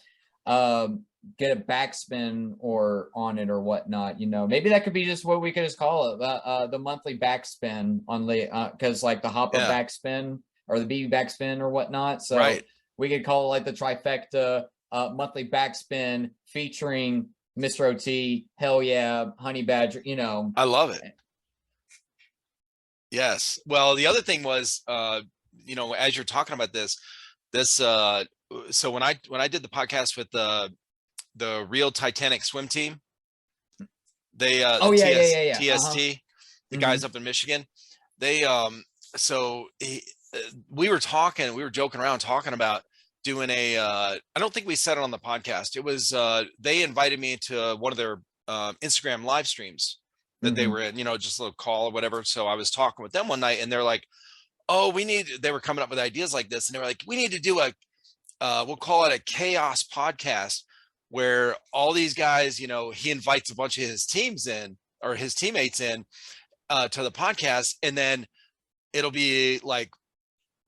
Speaker 2: get a backspin or on it or whatnot. Maybe that could be just what we could just call it, the monthly backspin on the because like the hopper backspin or the BB backspin or whatnot. So we could call it like the TriFecta monthly backspin featuring Mr. OT, Hell Yeah, Honey Badger.
Speaker 1: I love it. Yes. Well, the other thing was, as you're talking about this, so when I did the podcast with the Real Titanic swim team, they TST, the guys up in Michigan, they we were joking around talking about doing I don't think we said it on the podcast. It was they invited me to one of their Instagram live streams that they were in, just a little call or whatever. So I was talking with them one night and they're like, oh, they were coming up with ideas like this. And they were like, we need to do we'll call it a chaos podcast where all these guys, he invites a bunch of his teams in or his teammates in to the podcast. And then it'll be like,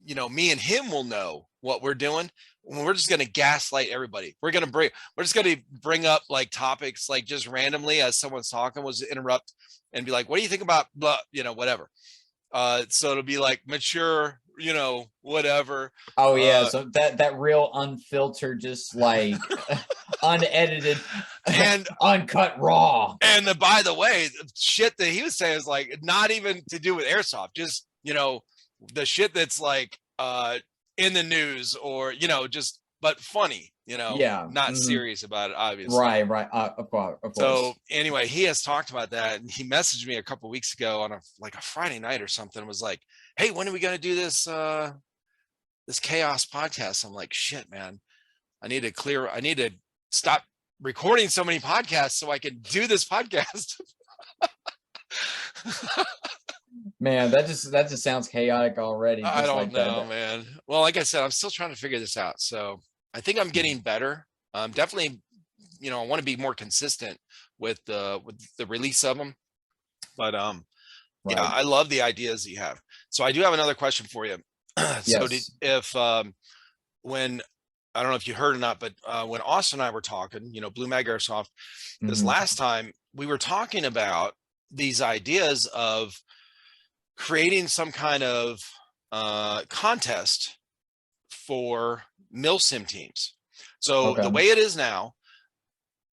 Speaker 1: me and him will know what we're doing. We're just going to gaslight everybody. We're just going to bring up like topics, like just randomly as someone's talking, was interrupt and be like, what do you think about blah, whatever. So it'll be like mature, whatever.
Speaker 2: Oh yeah. So that real unfiltered, just like unedited and uncut raw.
Speaker 1: And by the way, shit that he was saying is like not even to do with airsoft, just, the shit that's like, in the news or, just, but funny, not serious about it, obviously.
Speaker 2: Right. Of course.
Speaker 1: So anyway, he has talked about that and he messaged me a couple of weeks ago on a Friday night or something, was like, hey, when are we going to do this, this chaos podcast? I'm like, shit, man, I need to stop recording so many podcasts so I can do this podcast.
Speaker 2: Man, that just sounds chaotic already.
Speaker 1: I don't know, man. Well, like I said, I'm still trying to figure this out. So I think I'm getting better. Definitely, I want to be more consistent with the release of them. But yeah, I love the ideas that you have. So I do have another question for you. So when, I don't know if you heard or not, but when Austin and I were talking, Blue Mag Airsoft, this last time, we were talking about these ideas of creating some kind of contest for MilSim teams. So the way it is now,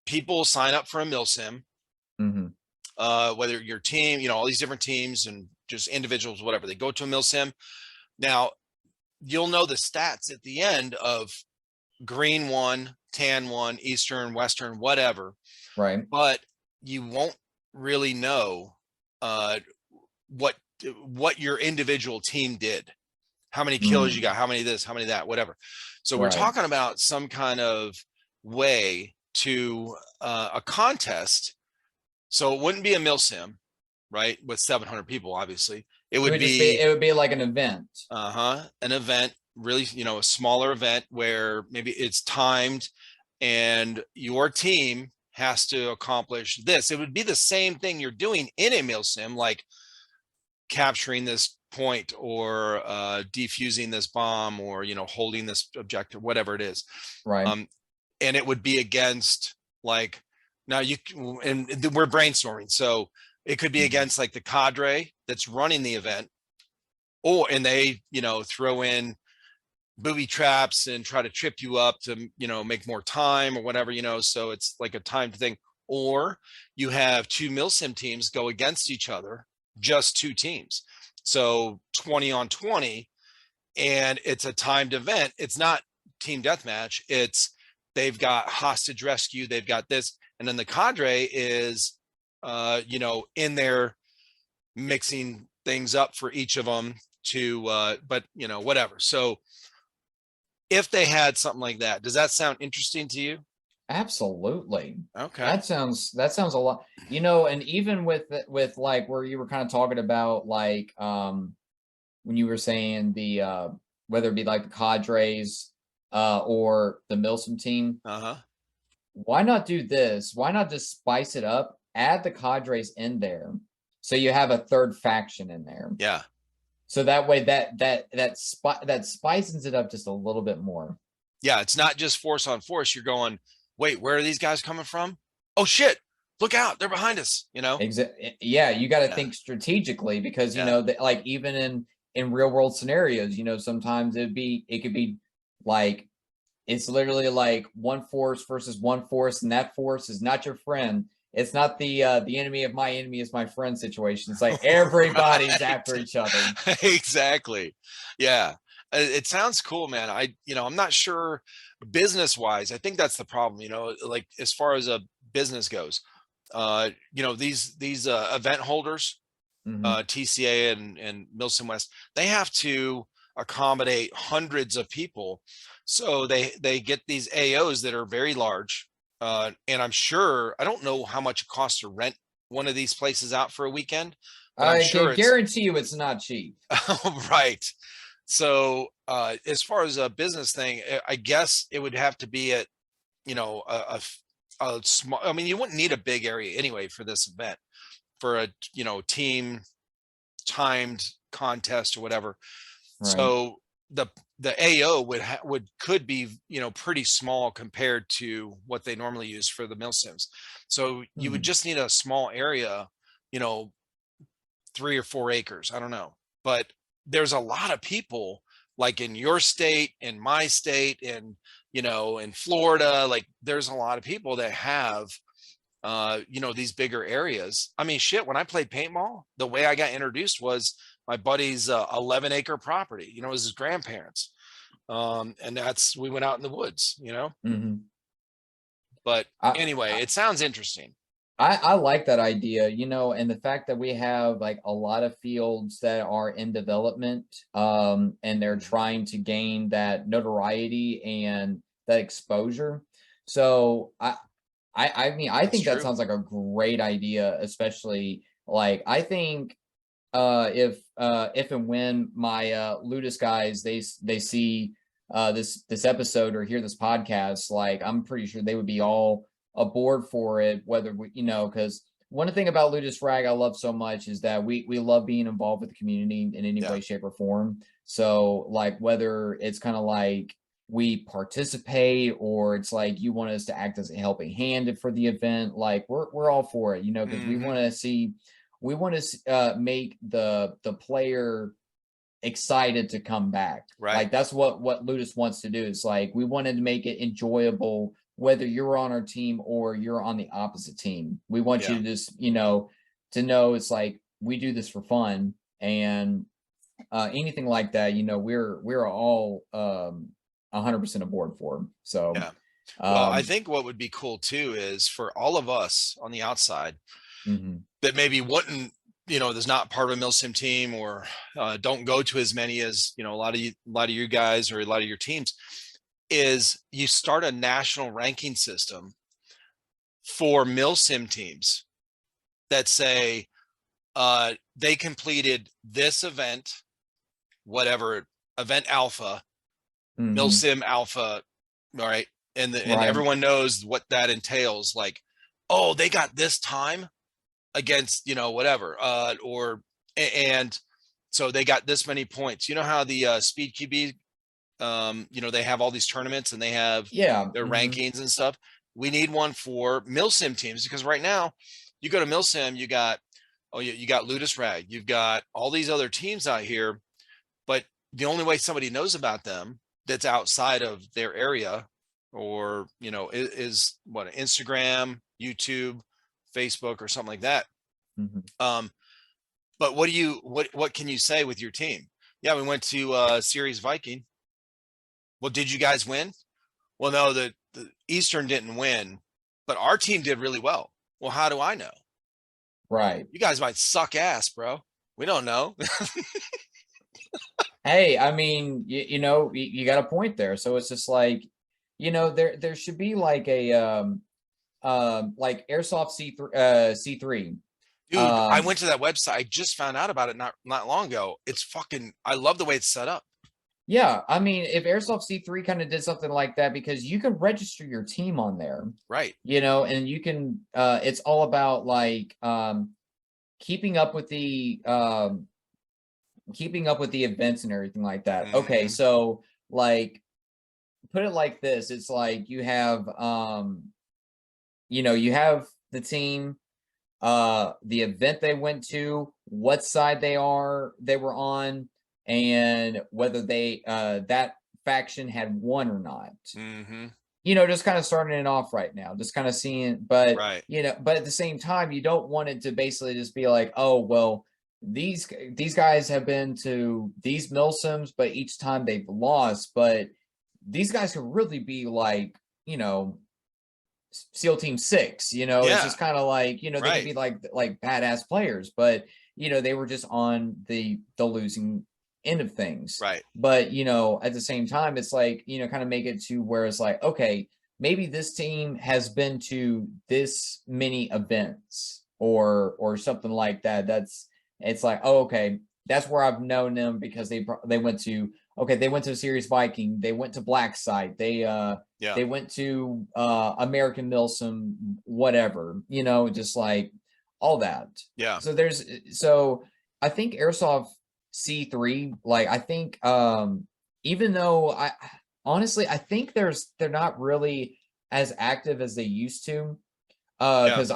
Speaker 1: people sign up for a MilSim, whether your team, all these different teams and just individuals, whatever, they go to a MilSim. Now you'll know the stats at the end of green 1, tan 1, Eastern, Western, whatever.
Speaker 2: Right.
Speaker 1: But you won't really know what your individual team did, how many kills you got, how many this, how many that, whatever. So we're talking about some kind of way to a contest. So it wouldn't be a MilSim, right? With 700 people, obviously. It would be
Speaker 2: like an event.
Speaker 1: An event, really, a smaller event where maybe it's timed and your team has to accomplish this. It would be the same thing you're doing in a MilSim, like capturing this point or defusing this bomb or holding this objective, whatever it is,
Speaker 2: right?
Speaker 1: And it would be against like, now and we're brainstorming, so it could be against like the cadre that's running the event, and they throw in booby traps and try to trip you up to make more time or whatever, so it's like a timed thing. Or you have 2 MilSim teams go against each other, just 2 teams, so 20 on 20, and it's a timed event. It's not team deathmatch, it's they've got hostage rescue, they've got this, and then the cadre is in there mixing things up for each of them to but whatever. So if they had something like that, does that sound interesting to you?
Speaker 2: Absolutely.
Speaker 1: Okay.
Speaker 2: That sounds a lot. You know, and even with like where you were kind of talking about like when you were saying the whether it be like the cadres or the MilSim team, why not do this? Why not just spice it up? Add the cadres in there, so you have a third faction in there.
Speaker 1: Yeah.
Speaker 2: So that way, that spices it up just a little bit more.
Speaker 1: Yeah, it's not just force on force. You're going, wait, where are these guys coming from? Oh shit! Look out, they're behind us. You know.
Speaker 2: Yeah, you got to think strategically, because you know that, like, even in real world scenarios, you know, sometimes it could be like it's literally like one force versus one force, and that force is not your friend. It's not the enemy of my enemy is my friend situation. It's like everybody's after each other.
Speaker 1: Exactly. Yeah. It sounds cool, man. I'm not sure business wise. I think that's the problem, like as far as a business goes. These event holders, TCA and MilSim West, they have to accommodate hundreds of people. So they get these AOs that are very large. And I'm sure, I don't know how much it costs to rent one of these places out for a weekend, but I'm
Speaker 2: I
Speaker 1: sure
Speaker 2: can guarantee you it's not cheap.
Speaker 1: right. So as far as a business thing, I guess it would have to be at, a small, I mean, you wouldn't need a big area anyway for this event, for a, team timed contest or whatever.
Speaker 2: Right.
Speaker 1: So the AO could be, pretty small compared to what they normally use for the MilSims. So you would just need a small area, 3 or 4 acres. I don't know, but there's a lot of people, like in your state, in my state, and in Florida. Like there's a lot of people that have these bigger areas. I mean, shit, when I played paintball, the way I got introduced was my buddy's 11-acre property. It was his grandparents, and we went out in the woods. But anyway, it sounds interesting.
Speaker 2: I like that idea, and the fact that we have like a lot of fields that are in development, and they're trying to gain that notoriety and that exposure. So I mean, I think that sounds like a great idea, especially like I think if and when my Ludus guys they see this episode or hear this podcast, like I'm pretty sure they would be all aboard for it, whether we, because one thing about Ludus Rag I love so much is that we love being involved with the community in any way, shape, or form. So like whether it's kind of like we participate or it's like you want us to act as a helping hand for the event, like we're all for it, because we want to make the player excited to come back.
Speaker 1: Right.
Speaker 2: Like that's what Ludus wants to do. It's like we wanted to make it enjoyable, whether you're on our team or you're on the opposite team. We want you to just, to know it's like we do this for fun, and anything like that, we're all 100% aboard for. So
Speaker 1: yeah. Well, I think what would be cool too is for all of us on the outside that maybe wouldn't, there's not part of a MilSim team, or don't go to as many as, a lot of you guys or a lot of your teams, is you start a national ranking system for MilSim teams that say they completed this event, whatever event alpha, MilSim alpha, all right, and everyone knows what that entails. Like, oh, they got this time against whatever, and so they got this many points. You know how the Speed QB, they have all these tournaments and they have their rankings and stuff. We need one for MilSim teams, because right now you go to MilSim, you got Ludus Rag, you've got all these other teams out here, but the only way somebody knows about them that's outside of their area, or is what, Instagram, YouTube, Facebook, or something like that. But what can you say with your team? Yeah, we went to Series Viking. Well, did you guys win? Well, no, the Eastern didn't win, but our team did really well. Well, how do I know?
Speaker 2: Right.
Speaker 1: You guys might suck ass, bro. We don't know.
Speaker 2: Hey, I mean, you got a point there. So it's just like, there should be like a like Airsoft C3.
Speaker 1: Dude, I went to that website. I just found out about it not long ago. It's fucking, I love the way it's set up.
Speaker 2: Yeah, I mean, if Airsoft C3 kind of did something like that, because you can register your team on there,
Speaker 1: right?
Speaker 2: And you can, it's all about like keeping up with the events and everything like that. Okay, so like put it like this: it's like you have you have the team, the event they went to, what side they were on, and whether they that faction had won or not. Just kind of starting it off right now, just kind of seeing, but
Speaker 1: right.
Speaker 2: But at the same time, you don't want it to basically just be like, oh well, these guys have been to these MilSims, but each time they've lost. But these guys could really be like, SEAL Team 6, it's just kind of like, they could be like badass players, but they were just on the losing end of things.
Speaker 1: Right.
Speaker 2: But at the same time, it's like, kind of make it to where it's like, okay, maybe this team has been to this many events or something like that. It's like, oh, okay, that's where I've known them, because they went to, they went to Serious Viking, they went to Black Site, they went to American MilSim, whatever, just like all that.
Speaker 1: Yeah.
Speaker 2: So I think Airsoft C3, like, I think even though honestly I think they're not really as active as they used to. Because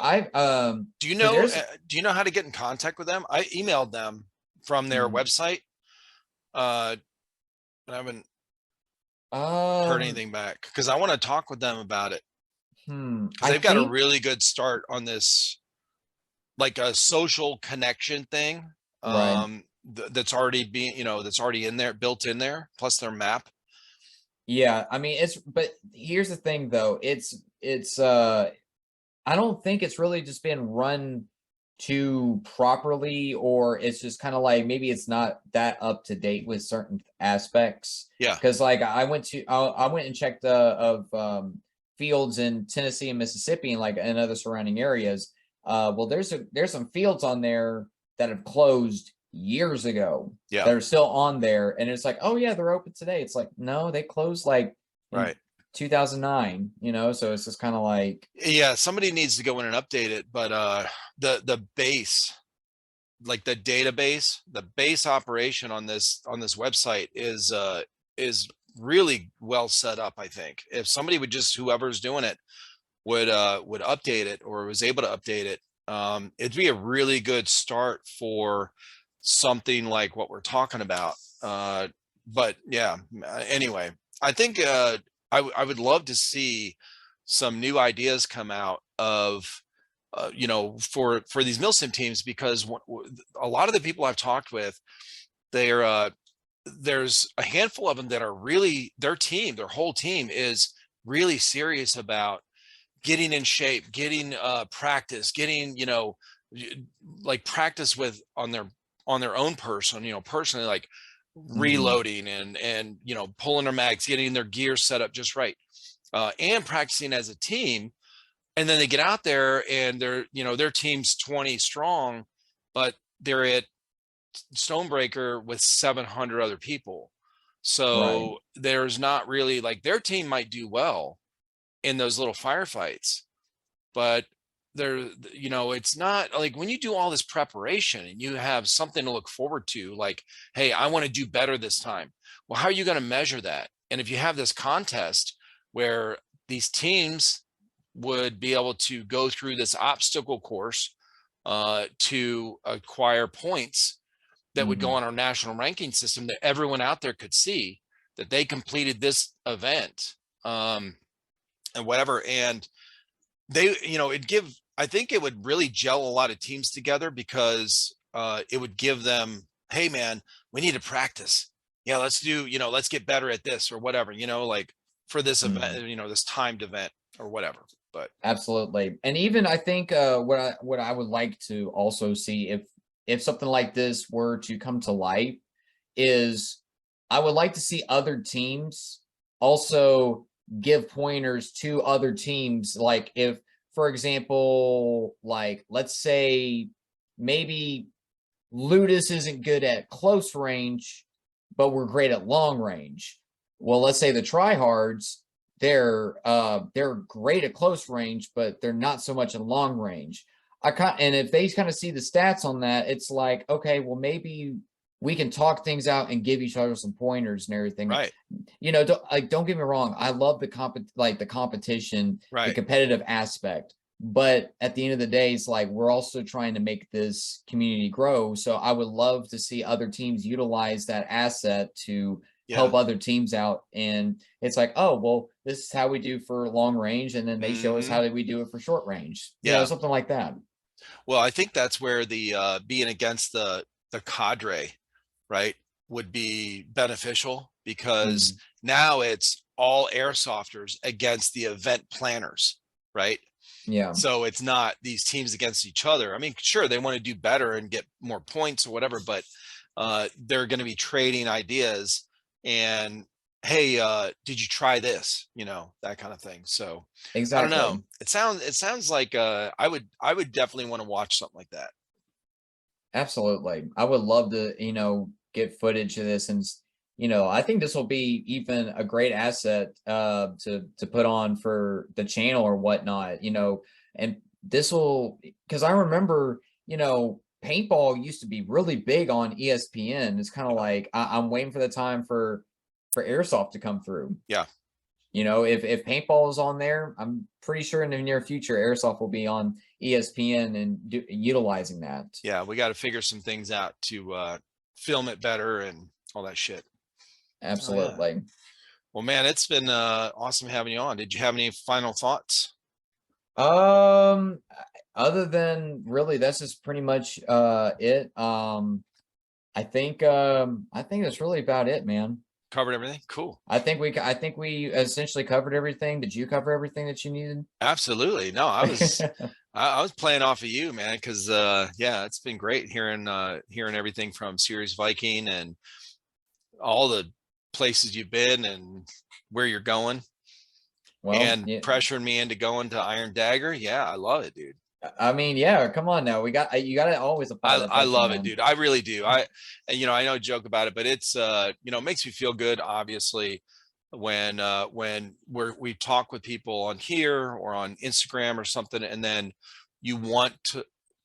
Speaker 1: do you know how to get in contact with them? I emailed them from their website. I haven't heard anything back, because I want to talk with them about it. Because they've got a really good start on this, like a social connection thing. That's already being, that's already in there, built in there, plus their map.
Speaker 2: Yeah, I mean, but here's the thing though, it's I don't think it's really just been run too properly, or it's just kind of like maybe it's not that up to date with certain aspects.
Speaker 1: Yeah.
Speaker 2: Because like I went and checked of fields in Tennessee and Mississippi and like in other surrounding areas. Well, there's some fields on there that have closed years ago.
Speaker 1: Yeah.
Speaker 2: That are still on there, and it's like, oh yeah, they're open today. It's like, no, they closed like
Speaker 1: right
Speaker 2: 2009, so it's just kind of like,
Speaker 1: yeah, somebody needs to go in and update it. But the base, like the database, the base operation on this website is really well set up. I think if somebody would just, whoever's doing it would update it, or was able to update it, it'd be a really good start for something like what we're talking about. But yeah, anyway, I think I would love to see some new ideas come out of for these MilSim teams, because a lot of the people I've talked with, there's a handful of them that are really, their whole team is really serious about getting in shape, getting practice, getting like practice with on their own person, personally, like reloading and pulling their mags, getting their gear set up just right, and practicing as a team. And then they get out there and they're, their team's 20 strong, but they're at Stonebreaker with 700 other people. So there's not really, like, their team might do well in those little firefights, but it's not like when you do all this preparation and you have something to look forward to, like, hey, I want to do better this time. Well, how are you going to measure that? And if you have this contest where these teams would be able to go through this obstacle course to acquire points that would go on our national ranking system, that everyone out there could see that they completed this event, and whatever. And they, I think it would really gel a lot of teams together, because it would give them, hey man, we need to practice. Yeah, let's do, let's get better at this or whatever, like for this event, this timed event or whatever. But
Speaker 2: absolutely. And even I think what I would like to also see, if something like this were to come to light, is I would like to see other teams also give pointers to other teams. Like if, for example, like let's say maybe Ludus isn't good at close range, but we're great at long range. Well, let's say the tryhards, they're great at close range, but they're not so much in long range. And if they kind of see the stats on that, it's like, okay, well, maybe we can talk things out and give each other some pointers and everything.
Speaker 1: Right.
Speaker 2: You know, don't get me wrong. I love the competition,
Speaker 1: right.
Speaker 2: the competitive aspect. But at the end of the day, it's like we're also trying to make this community grow. So I would love to see other teams utilize that asset to help other teams out. And it's like, oh, well, this is how we do for long range. And then they show us how we do it for short range. You know, something like that.
Speaker 1: Well, I think that's where the being against the cadre, right, would be beneficial, because now it's all airsofters against the event planners, right?
Speaker 2: Yeah.
Speaker 1: So it's not these teams against each other. I mean, sure, they want to do better and get more points or whatever, but they're going to be trading ideas and, hey, did you try this? You know, that kind of thing. So
Speaker 2: exactly.
Speaker 1: I don't know. It sounds like I would definitely want to watch something like that.
Speaker 2: Absolutely. I would love to, you know, get footage of this. And, you know, I think this will be even a great asset to put on for the channel or whatnot, you know, and this will, because I remember, you know, paintball used to be really big on ESPN. It's kind of like I'm waiting for the time for airsoft to come through.
Speaker 1: Yeah.
Speaker 2: You know, if paintball is on there, I'm pretty sure in the near future, airsoft will be on ESPN and utilizing that.
Speaker 1: Yeah, we got to figure some things out to film it better and all that shit.
Speaker 2: Absolutely.
Speaker 1: Oh, yeah. Well, man, it's been awesome having you on. Did you have any final thoughts?
Speaker 2: Other than really, that's just pretty much it. I think that's really about it, man.
Speaker 1: Covered everything. Cool.
Speaker 2: I think we essentially covered everything. Did you cover everything that you needed?
Speaker 1: Absolutely. No, I was I was playing off of you, man, because yeah, it's been great hearing everything from Sirius Viking and all the places you've been and where you're going. Well, and pressuring me into going to Iron Dagger. Yeah, I love it, dude.
Speaker 2: I mean, yeah, come on now. You got to always apply that pressure,
Speaker 1: I love
Speaker 2: man.
Speaker 1: it, dude. I really do. You know, I know joke about it, but it's you know, it makes me feel good, obviously, when we talk with people on here or on Instagram or something, and then you want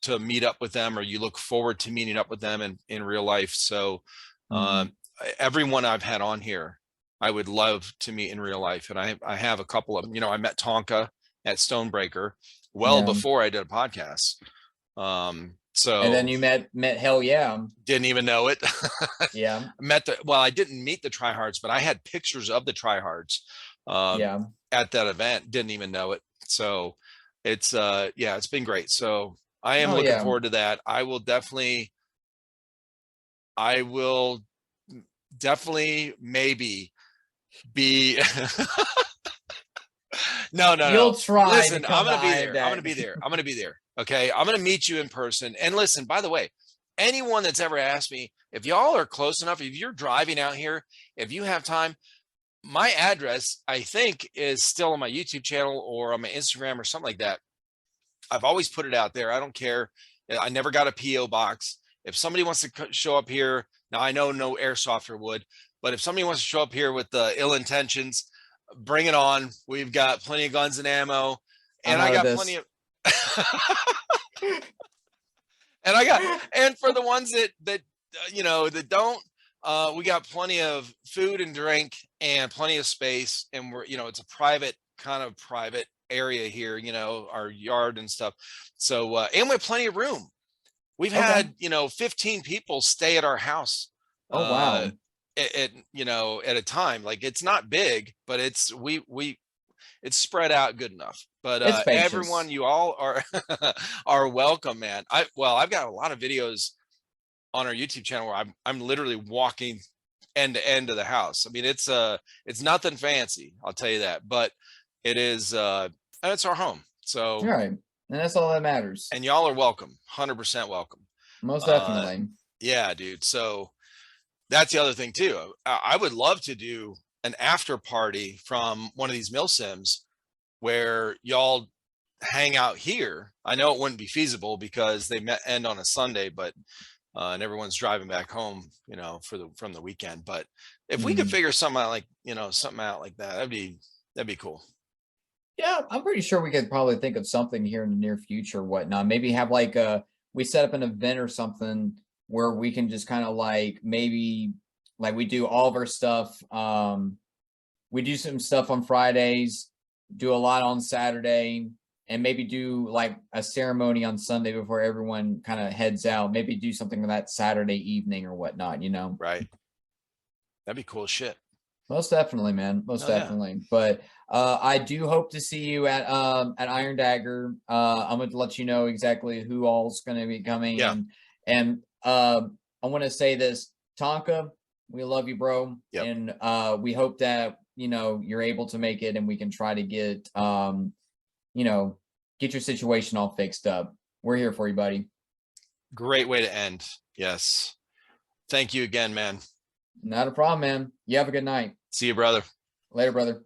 Speaker 1: to meet up with them, or you look forward to meeting up with them in real life. So everyone I've had on here, I would love to meet in real life. And I have a couple of them. You know, I met Tonka at Stonebreaker before I did a podcast. So
Speaker 2: and then you met Hell Yeah.
Speaker 1: Didn't even know it.
Speaker 2: Yeah.
Speaker 1: I didn't meet the tryhards, but I had pictures of the tryhards at that event. Didn't even know it. So it's yeah, it's been great. So I am looking forward to that. I will definitely maybe be No.
Speaker 2: You'll try.
Speaker 1: Listen, I'm gonna be there. I'm gonna be there. Okay. I'm gonna meet you in person. And listen, by the way, anyone that's ever asked me, if y'all are close enough, if you're driving out here, if you have time, my address, I think, is still on my YouTube channel or on my Instagram or something like that. I've always put it out there. I don't care. I never got a PO box. If somebody wants to show up here, now I know no airsofter would, but if somebody wants to show up here with ill intentions, bring it on. We've got plenty of guns and ammo, and I got plenty of and for the ones that you know, that don't, we got plenty of food and drink and plenty of space, and we're, you know, it's a private area here, you know, our yard and stuff. So and we have plenty of room. We've had, you know, 15 people stay at our house.
Speaker 2: Oh wow.
Speaker 1: You know, at a time. Like, it's not big, but it's it's spread out good enough. But everyone, you all are are welcome, man. I've got a lot of videos on our YouTube channel where I'm literally walking end to end of the house. I mean, it's nothing fancy, I'll tell you that, but it is and it's our home. So
Speaker 2: right. And that's all that matters.
Speaker 1: And y'all are welcome. 100% welcome.
Speaker 2: Most definitely.
Speaker 1: Yeah, dude. So that's the other thing too. I would love to do an after party from one of these MilSims where y'all hang out here. I know it wouldn't be feasible because they end on a Sunday, but and everyone's driving back home, you know, from the weekend. But if we could figure something out, like, you know, something out like that, that'd be cool.
Speaker 2: Yeah, I'm pretty sure we could probably think of something here in the near future, whatnot. Maybe have like we set up an event or something where we can just kind of like maybe like we do all of our stuff. We do some stuff on Fridays, do a lot on Saturday, and maybe do like a ceremony on Sunday before everyone kind of heads out. Maybe do something that Saturday evening or whatnot, you know?
Speaker 1: Right. That'd be cool as shit.
Speaker 2: Most definitely, man. Most definitely. Yeah. But I do hope to see you at Iron Dagger. I'm going to let you know exactly who all's going to be coming.
Speaker 1: Yeah.
Speaker 2: And I want to say this, Tonka, we love you, bro.
Speaker 1: Yep.
Speaker 2: And we hope that, you know, you're able to make it and we can try to get, you know, get your situation all fixed up. We're here for you, buddy.
Speaker 1: Great way to end. Yes. Thank you again, man.
Speaker 2: Not a problem, man. You have a good night.
Speaker 1: See you, brother.
Speaker 2: Later, brother.